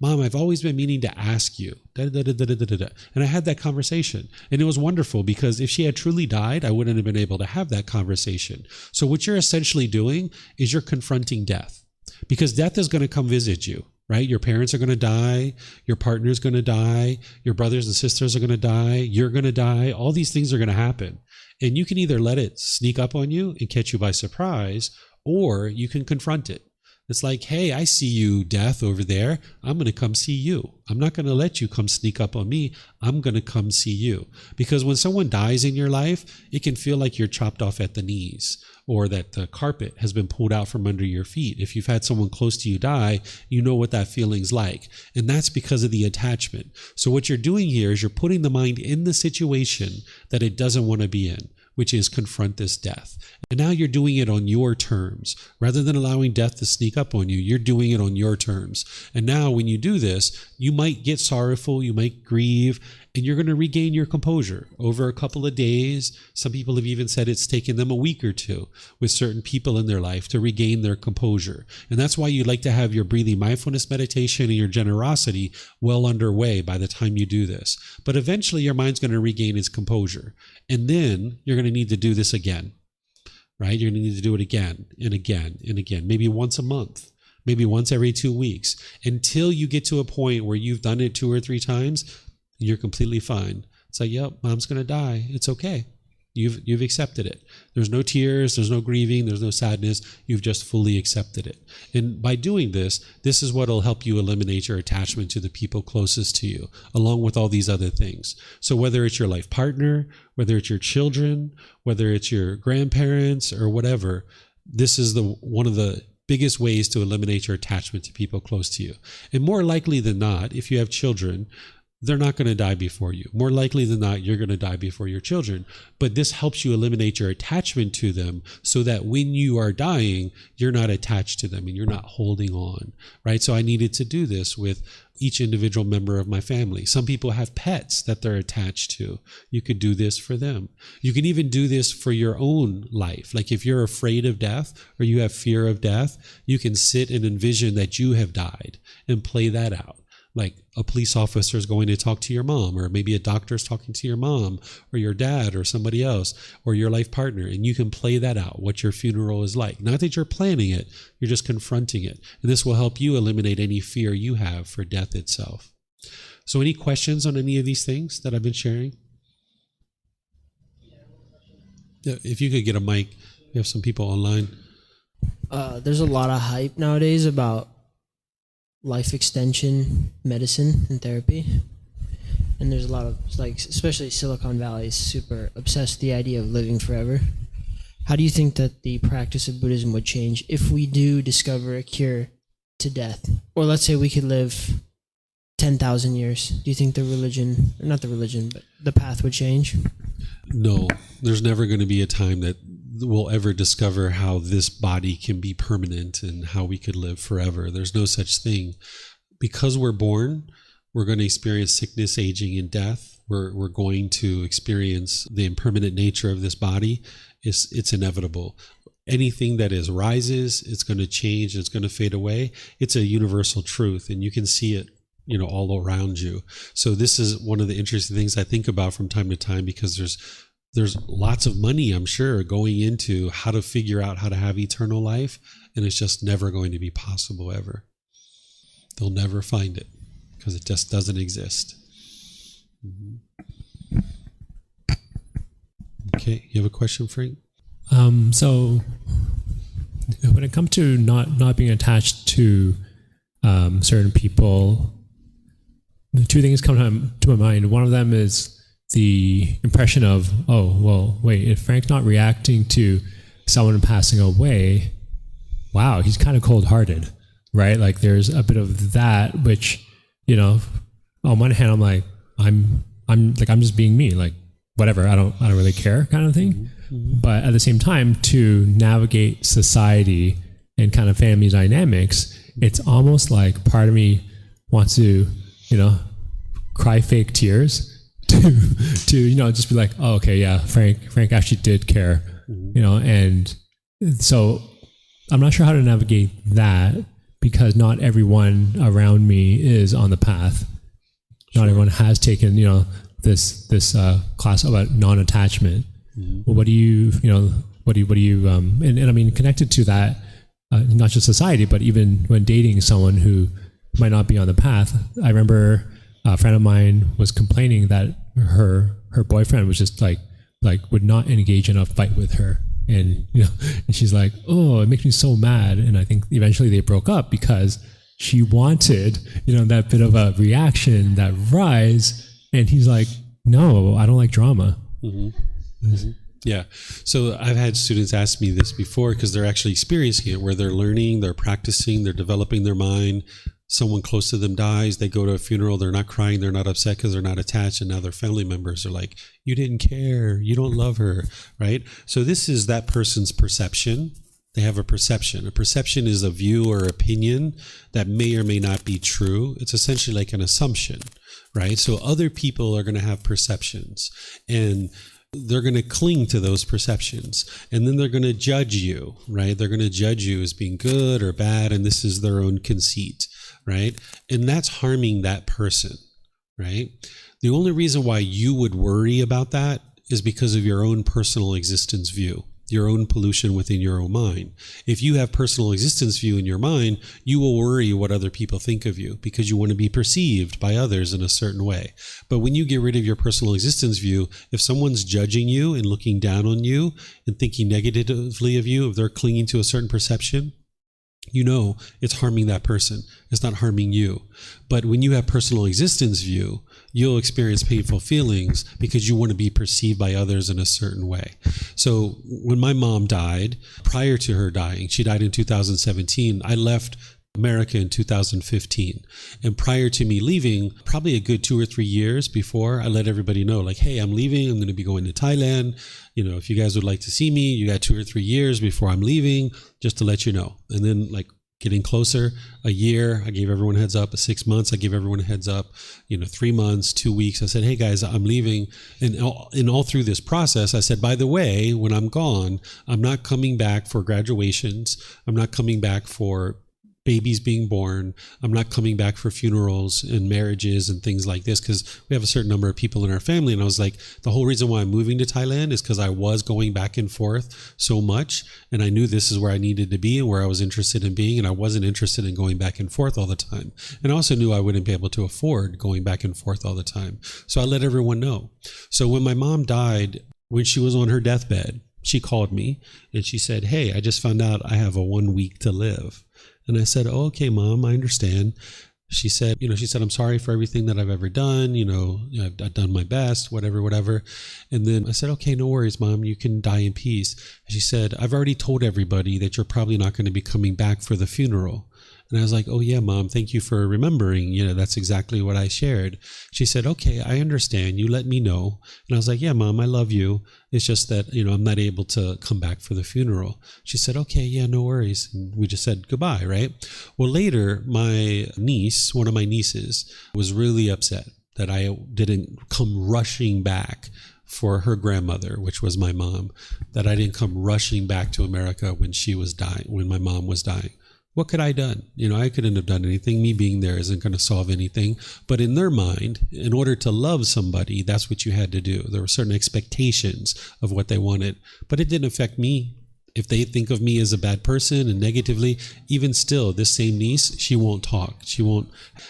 Mom, I've always been meaning to ask you. And I had that conversation. And it was wonderful because if she had truly died, I wouldn't have been able to have that conversation. So what you're essentially doing is you're confronting death. Because death is going to come visit you, right? Your parents are going to die. Your partner's going to die. Your brothers and sisters are going to die. You're going to die. All these things are going to happen. And you can either let it sneak up on you and catch you by surprise, or you can confront it. It's like, hey, I see you, death, over there. I'm going to come see you. I'm not going to let you come sneak up on me. I'm going to come see you. Because when someone dies in your life, it can feel like you're chopped off at the knees, or that the carpet has been pulled out from under your feet. If you've had someone close to you die, you know what that feeling's like. And that's because of the attachment. So what you're doing here is you're putting the mind in the situation that it doesn't want to be in, which is confront this death. And now you're doing it on your terms. Rather than allowing death to sneak up on you, you're doing it on your terms. And now when you do this, you might get sorrowful, you might grieve, and you're going to regain your composure over a couple of days. Some people have even said it's taken them a week or two with certain people in their life to regain their composure. And that's why you like to have your breathing mindfulness meditation and your generosity well underway by the time you do this. But eventually your mind's going to regain its composure. And then you're going to need to do this again, right? You're going to need to do it again and again and again, maybe once a month, maybe once every 2 weeks, until you get to a point where you've done it 2 or 3 times. You're completely fine. It's like, yep, mom's going to die. It's okay. You've accepted it. There's no tears. There's no grieving. There's no sadness. You've just fully accepted it. And by doing this, this is what will help you eliminate your attachment to the people closest to you, along with all these other things. So whether it's your life partner, whether it's your children, whether it's your grandparents or whatever, this is one of the biggest ways to eliminate your attachment to people close to you. And more likely than not, if you have children, they're not going to die before you. More likely than not, you're going to die before your children. But this helps you eliminate your attachment to them so that when you are dying, you're not attached to them and you're not holding on, right? So I needed to do this with each individual member of my family. Some people have pets that they're attached to. You could do this for them. You can even do this for your own life. Like if you're afraid of death or you have fear of death, you can sit and envision that you have died and play that out. Like a police officer is going to talk to your mom, or maybe a doctor is talking to your mom or your dad or somebody else or your life partner. And you can play that out, what your funeral is like. Not that you're planning it, you're just confronting it. And this will help you eliminate any fear you have for death itself. So any questions on any of these things that I've been sharing? Yeah, if you could get a mic, we have some people online. There's a lot of hype nowadays about life extension medicine and therapy, and there's a lot of, like, especially Silicon Valley is super obsessed with the idea of living forever. How do you think that the practice of Buddhism would change if we do discover a cure to death? Or let's say we could live 10,000 years. Do you think the religion, or not the religion, but the path would change? No, there's never going to be a time that we'll ever discover how this body can be permanent and how we could live forever. There's no such thing. Because we're born, we're going to experience sickness, aging, and death. We're going to experience the impermanent nature of this body. It's inevitable. Anything that rises, it's going to change, it's going to fade away. It's a universal truth, and you can see it all around you. So this is one of the interesting things I think about from time to time, because there's lots of money, I'm sure, going into how to figure out how to have eternal life, and it's just never going to be possible ever. They'll never find it because it just doesn't exist. Mm-hmm. Okay, you have a question, Frank? So when it comes to not being attached to certain people, the two things come to my mind. One of them is the impression of, oh, well, wait, if Frank's not reacting to someone passing away, wow, he's kind of cold-hearted, right? Like there's a bit of that, which, on one hand, I'm like, I'm just being me, like whatever, I don't really care, kind of thing. Mm-hmm. But at the same time, to navigate society and kind of family dynamics, it's almost like part of me wants to, cry fake tears to just be like, oh, okay, yeah, Frank actually did care, and so I'm not sure how to navigate that, because not everyone around me is on the path. Sure. Not everyone has taken, this class about non-attachment. Mm-hmm. Well, what do you and I mean, connected to that, not just society, but even when dating someone who might not be on the path. I remember a friend of mine was complaining that her boyfriend was just like would not engage in a fight with her, and and she's like, oh, it makes me so mad. And I think eventually they broke up because she wanted that bit of a reaction, that rise, and he's like, no, I don't like drama. Mm-hmm. Mm-hmm. Yeah. So I've had students ask me this before, because they're actually experiencing it, where they're learning, they're practicing, they're developing their mind. Someone close to them dies, they go to a funeral, they're not crying, they're not upset because they're not attached, and now their family members are like, you didn't care, you don't love her, right? So this is that person's perception. They have a perception. A perception is a view or opinion that may or may not be true. It's essentially like an assumption, right? So other people are going to have perceptions, and they're going to cling to those perceptions, and then they're going to judge you, right? They're going to judge you as being good or bad, and this is their own conceit, right? And that's harming that person, right? The only reason why you would worry about that is because of your own personal existence view, your own pollution within your own mind. If you have personal existence view in your mind, you will worry what other people think of you because you want to be perceived by others in a certain way. But when you get rid of your personal existence view, if someone's judging you and looking down on you and thinking negatively of you, if they're clinging to a certain perception, it's harming that person. It's not harming you. But when you have personal existence view, you'll experience painful feelings because you want to be perceived by others in a certain way. So when my mom died, prior to her dying, she died in 2017, I left America in 2015. And prior to me leaving, probably a good 2 or 3 years before, I let everybody know, like, hey, I'm leaving. I'm going to be going to Thailand. If you guys would like to see me, you got 2 or 3 years before I'm leaving, just to let you know. And then getting closer, a year, I gave everyone a heads up. 6 months, I gave everyone a heads up. 3 months, 2 weeks, I said, hey guys, I'm leaving. And all through this process, I said, by the way, when I'm gone, I'm not coming back for graduations. I'm not coming back for babies being born. I'm not coming back for funerals and marriages and things like this, because we have a certain number of people in our family. And I was like, the whole reason why I'm moving to Thailand is because I was going back and forth so much, and I knew this is where I needed to be and where I was interested in being, and I wasn't interested in going back and forth all the time. And I also knew I wouldn't be able to afford going back and forth all the time. So I let everyone know. So when my mom died, when she was on her deathbed, she called me and she said, hey, I just found out I have a 1 week to live. And I said, oh, okay, Mom, I understand. She said, I'm sorry for everything that I've ever done. I've done my best, whatever. And then I said, okay, no worries, Mom, you can die in peace. And she said, I've already told everybody that you're probably not going to be coming back for the funeral. And I was like, oh yeah, Mom, thank you for remembering. That's exactly what I shared. She said, okay, I understand. You let me know. And I was like, yeah, Mom, I love you. It's just that, I'm not able to come back for the funeral. She said, okay, yeah, no worries. And we just said goodbye, right? Well, later, my niece, one of my nieces, was really upset that I didn't come rushing back for her grandmother, which was my mom, that I didn't come rushing back to America when she was dying, when my mom was dying. What could I done? I couldn't have done anything. Me being there isn't going to solve anything. But in their mind, in order to love somebody, that's what you had to do. There were certain expectations of what they wanted, but it didn't affect me. If they think of me as a bad person and negatively, even still, this same niece, she won't talk. She won't,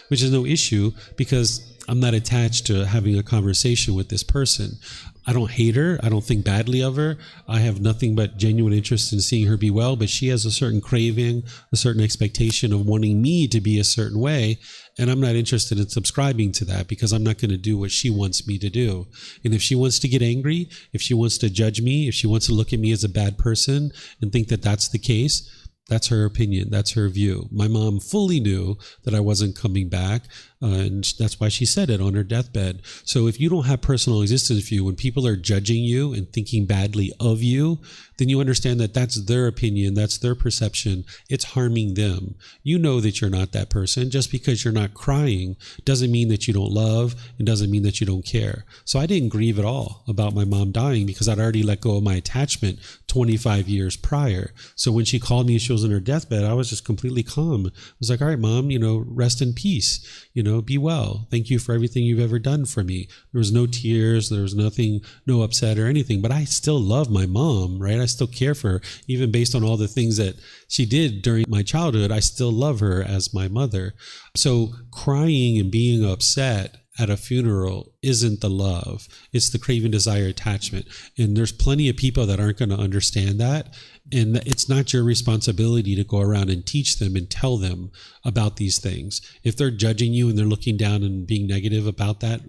which is no issue because I'm not attached to having a conversation with this person. I don't hate her. I don't think badly of her. I have nothing but genuine interest in seeing her be well, but she has a certain craving, a certain expectation of wanting me to be a certain way. And I'm not interested in subscribing to that because I'm not going to do what she wants me to do. And if she wants to get angry, if she wants to judge me, if she wants to look at me as a bad person and think that that's the case, that's her opinion. That's her view. My mom fully knew that I wasn't coming back, and that's why she said it on her deathbed. So if you don't have personal existence for you, when people are judging you and thinking badly of you, then you understand that that's their opinion, that's their perception. It's harming them. You know that you're not that person. Just because you're not crying doesn't mean that you don't love and doesn't mean that you don't care. So I didn't grieve at all about my mom dying because I'd already let go of my attachment 25 years prior. So when she called me, she was on her deathbed, I was just completely calm. I was like, all right, Mom, rest in peace, be well. Thank you for everything you've ever done for me. There was no tears. There was nothing, no upset or anything, but I still love my mom, right? I still care for her, even based on all the things that she did during my childhood. I still love her as my mother. So crying and being upset at a funeral isn't the love. It's the craving, desire, attachment. And there's plenty of people that aren't going to understand that. And it's not your responsibility to go around and teach them and tell them about these things. If they're judging you and they're looking down and being negative about that,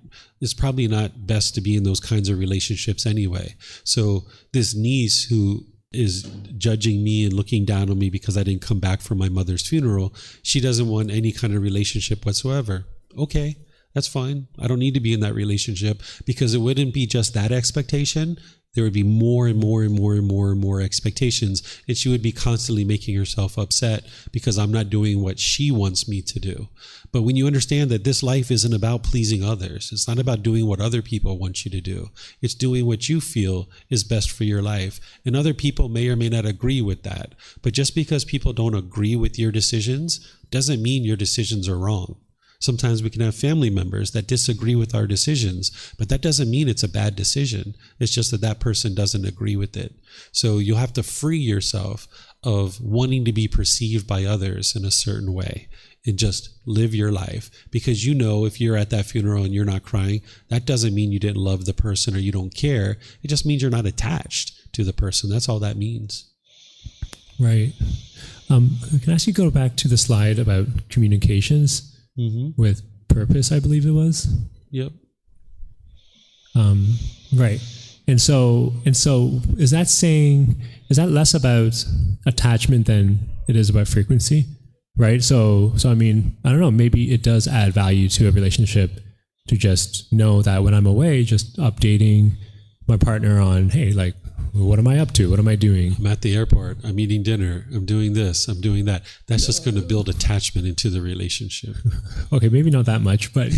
it's probably not best to be in those kinds of relationships anyway. So this niece who is judging me and looking down on me because I didn't come back for my mother's funeral, she doesn't want any kind of relationship whatsoever. Okay. That's fine. I don't need to be in that relationship because it wouldn't be just that expectation. There would be more and more and more and more and more expectations. And she would be constantly making herself upset because I'm not doing what she wants me to do. But when you understand that this life isn't about pleasing others, it's not about doing what other people want you to do. It's doing what you feel is best for your life. And other people may or may not agree with that. But just because people don't agree with your decisions doesn't mean your decisions are wrong. Sometimes we can have family members that disagree with our decisions, but that doesn't mean it's a bad decision. It's just that that person doesn't agree with it. So you'll have to free yourself of wanting to be perceived by others in a certain way and just live your life. Because if you're at that funeral and you're not crying, that doesn't mean you didn't love the person or you don't care. It just means you're not attached to the person. That's all that means. Right. Can I actually go back to the slide about communications? Mm-hmm. With purpose, I believe it was. Yep. Right. And so is that less about attachment than it is about frequency? Right. So I mean, I don't know, maybe it does add value to a relationship to just know that when I'm away, just updating my partner on, hey, like, what am I up to? What am I doing? I'm at the airport. I'm eating dinner. I'm doing this. I'm doing that. That's just going to build attachment into the relationship. Okay, maybe not that much, but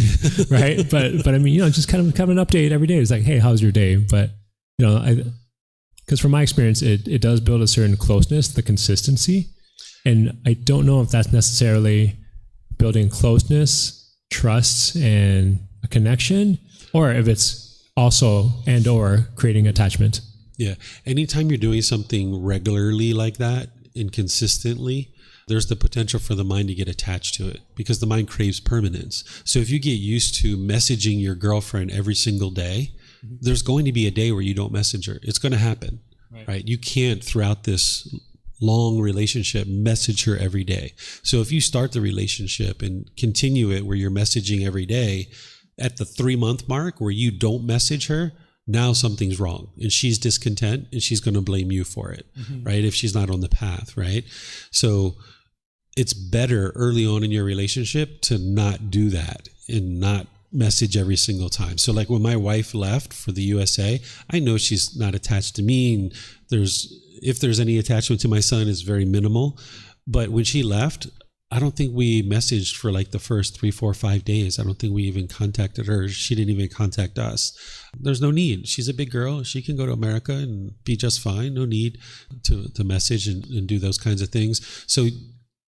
right. But I mean, just kind of an update every day. It's like, hey, how's your day? But because from my experience, it does build a certain closeness, the consistency, and I don't know if that's necessarily building closeness, trust, and a connection, or if it's also and or creating attachment. Yeah. Anytime you're doing something regularly like that and consistently, there's the potential for the mind to get attached to it because the mind craves permanence. So if you get used to messaging your girlfriend every single day, there's going to be a day where you don't message her. It's going to happen, right? You can't, throughout this long relationship, message her every day. So if you start the relationship and continue it where you're messaging every day, at the 3-month mark where you don't message her, now something's wrong and she's discontent and she's going to blame you for it, right? If she's not on the path, right? So it's better early on in your relationship to not do that and not message every single time. So like when my wife left for the USA, I know she's not attached to me, and if there's any attachment to my son, it's very minimal. But when she left, I don't think we messaged for like the first 3, 4, 5 days. I don't think we even contacted her. She didn't even contact us. There's no need. She's a big girl. She can go to America and be just fine. No need to message and do those kinds of things. So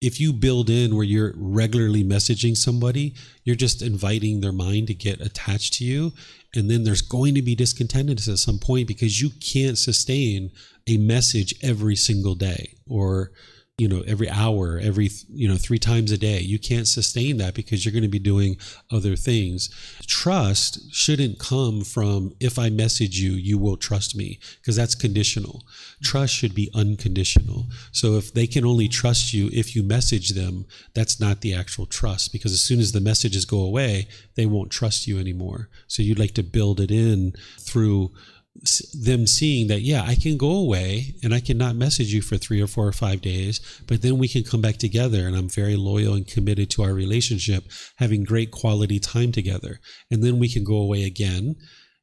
if you build in where you're regularly messaging somebody, you're just inviting their mind to get attached to you. And then there's going to be discontentedness at some point because you can't sustain a message every single day or, every hour, every, 3 times a day. You can't sustain that because you're going to be doing other things. Trust shouldn't come from, if I message you, you will trust me, because that's conditional. Trust should be unconditional. So if they can only trust you if you message them, that's not the actual trust, because as soon as the messages go away, they won't trust you anymore. So you'd like to build it in through them seeing that, yeah, I can go away and I can not message you for 3 or 4 or 5 days, but then we can come back together and I'm very loyal and committed to our relationship, having great quality time together. And then we can go away again,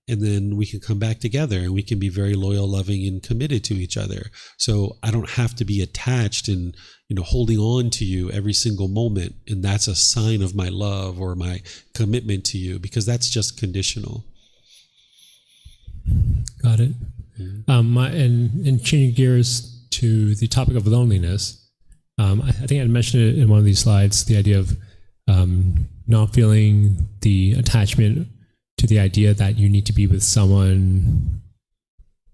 and then we can come back together and we can be very loyal, loving, and committed to each other. So I don't have to be attached and, holding on to you every single moment. And that's a sign of my love or my commitment to you, because that's just conditional. Got it. And changing gears to the topic of loneliness, I think I mentioned it in one of these slides, the idea of not feeling the attachment to the idea that you need to be with someone,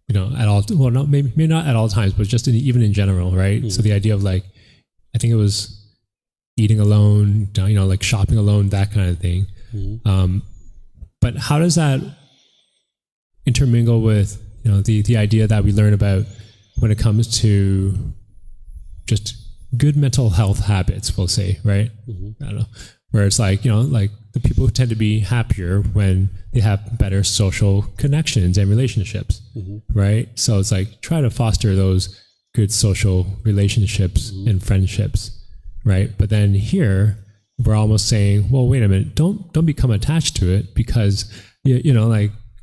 at all. Well, not maybe not at all times, but just even in general, right? Mm-hmm. So the idea of I think it was eating alone, like shopping alone, that kind of thing. Mm-hmm. But how does that intermingle with the idea that we learn about when it comes to just good mental health habits, we'll say, right? Mm-hmm. I don't know, where it's like the people who tend to be happier when they have better social connections and relationships, mm-hmm. right? So it's try to foster those good social relationships, mm-hmm. and friendships, right? But then here we're almost saying, well, wait a minute, don't become attached to it, because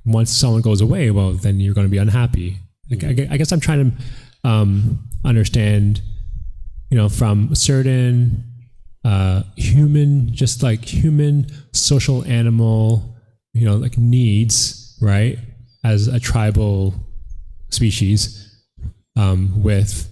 once someone goes away, well, then you're going to be unhappy. I guess I'm trying to understand, from certain human social animal, needs, right, as a tribal species, with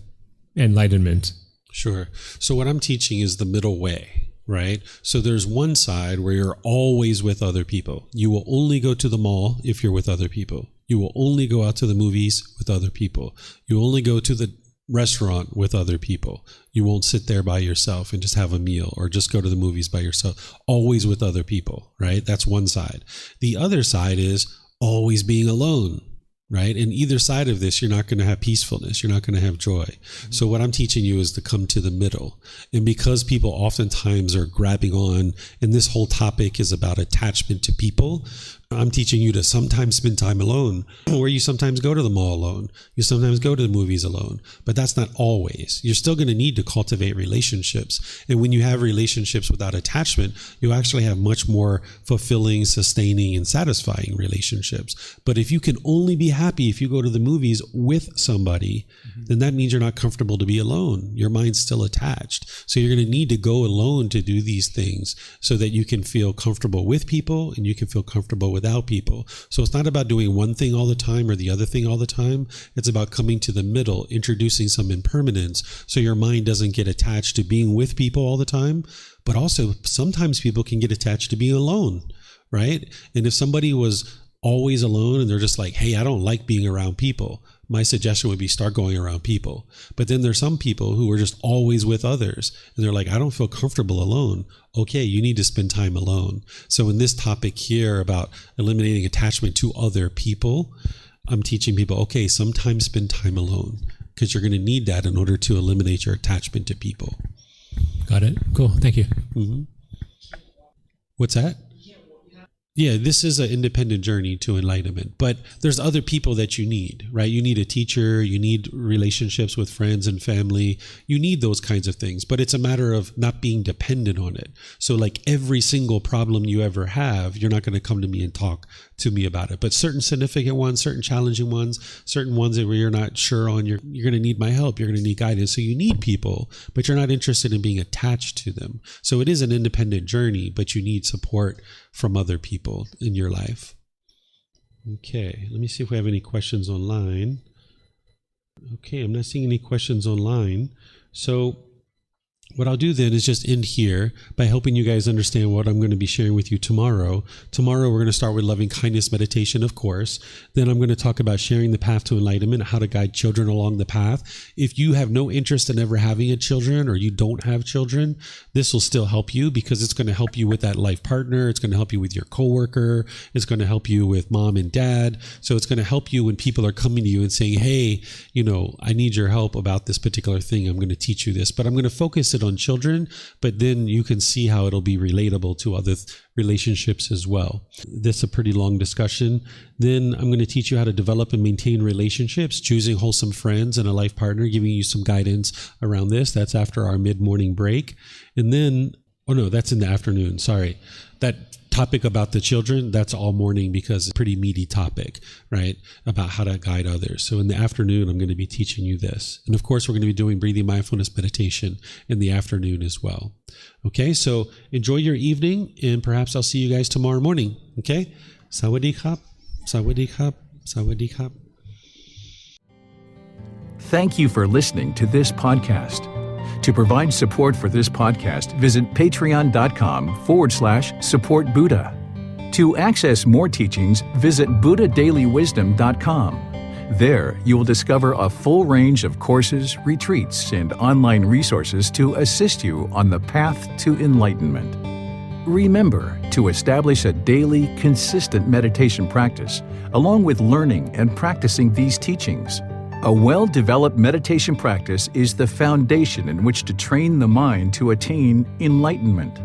enlightenment. Sure. So what I'm teaching is the middle way. Right? So there's one side where you're always with other people. You will only go to the mall if you're with other people. You will only go out to the movies with other people. You only go to the restaurant with other people. You won't sit there by yourself and just have a meal, or just go to the movies by yourself. Always with other people, right? That's one side. The other side is always being alone. Right? And either side of this, you're not going to have peacefulness. You're not going to have joy. Mm-hmm. So what I'm teaching you is to come to the middle. And because people oftentimes are grabbing on, and this whole topic is about attachment to people, I'm teaching you to sometimes spend time alone, where you sometimes go to the mall alone. You sometimes go to the movies alone, but that's not always. You're still going to need to cultivate relationships. And when you have relationships without attachment, you actually have much more fulfilling, sustaining, and satisfying relationships. But if you can only be happy if you go to the movies with somebody, mm-hmm. then that means you're not comfortable to be alone. Your mind's still attached. So you're going to need to go alone to do these things so that you can feel comfortable with people and you can feel comfortable without people. So it's not about doing one thing all the time or the other thing all the time. It's about coming to the middle, introducing some impermanence so your mind doesn't get attached to being with people all the time. But also sometimes people can get attached to being alone, right? And if somebody was always alone and they're just like, hey, I don't like being around people, my suggestion would be start going around people. But then there's some people who are just always with others and they're like, I don't feel comfortable alone. Okay, you need to spend time alone. So in this topic here about eliminating attachment to other people, I'm teaching people, okay, sometimes spend time alone, because you're going to need that in order to eliminate your attachment to people. Got it. Cool. Thank you. Mm-hmm. What's that? Yeah, this is an independent journey to enlightenment, but there's other people that you need, right? You need a teacher, you need relationships with friends and family, you need those kinds of things, but it's a matter of not being dependent on it. So like every single problem you ever have, you're not going to come to me and talk to me about it, but certain significant ones, certain challenging ones, certain ones that where you're not sure on, you're going to need my help, you're going to need guidance. So you need people, but you're not interested in being attached to them. So it is an independent journey, but you need support from other people in your life. Okay, let me see if we have any questions online. Okay, I'm not seeing any questions online. So what I'll do then is just end here by helping you guys understand what I'm going to be sharing with you tomorrow. Tomorrow, we're going to start with loving kindness meditation, of course. Then I'm going to talk about sharing the path to enlightenment, how to guide children along the path. If you have no interest in ever having a children, or you don't have children, this will still help you, because it's going to help you with that life partner. It's going to help you with your coworker. It's going to help you with mom and dad. So it's going to help you when people are coming to you and saying, hey, I need your help about this particular thing. I'm going to teach you this, but I'm going to focus it on children, but then you can see how it'll be relatable to other relationships as well. This is a pretty long discussion. Then I'm going to teach you how to develop and maintain relationships, choosing wholesome friends and a life partner, giving you some guidance around this. That's after our mid-morning break. And then, that's in the afternoon. Sorry. That topic about the children, that's all morning, because it's a pretty meaty topic, right? About how to guide others. So in the afternoon, I'm going to be teaching you this. And of course, we're going to be doing breathing mindfulness meditation in the afternoon as well. Okay, so enjoy your evening, and perhaps I'll see you guys tomorrow morning. Okay? Sawadee khap, sawadee khap, sawadee khap. Thank you for listening to this podcast. To provide support for this podcast, visit patreon.com/support Buddha. To access more teachings, visit buddhadailywisdom.com. There, you will discover a full range of courses, retreats, and online resources to assist you on the path to enlightenment. Remember to establish a daily, consistent meditation practice, along with learning and practicing these teachings. A well-developed meditation practice is the foundation in which to train the mind to attain enlightenment.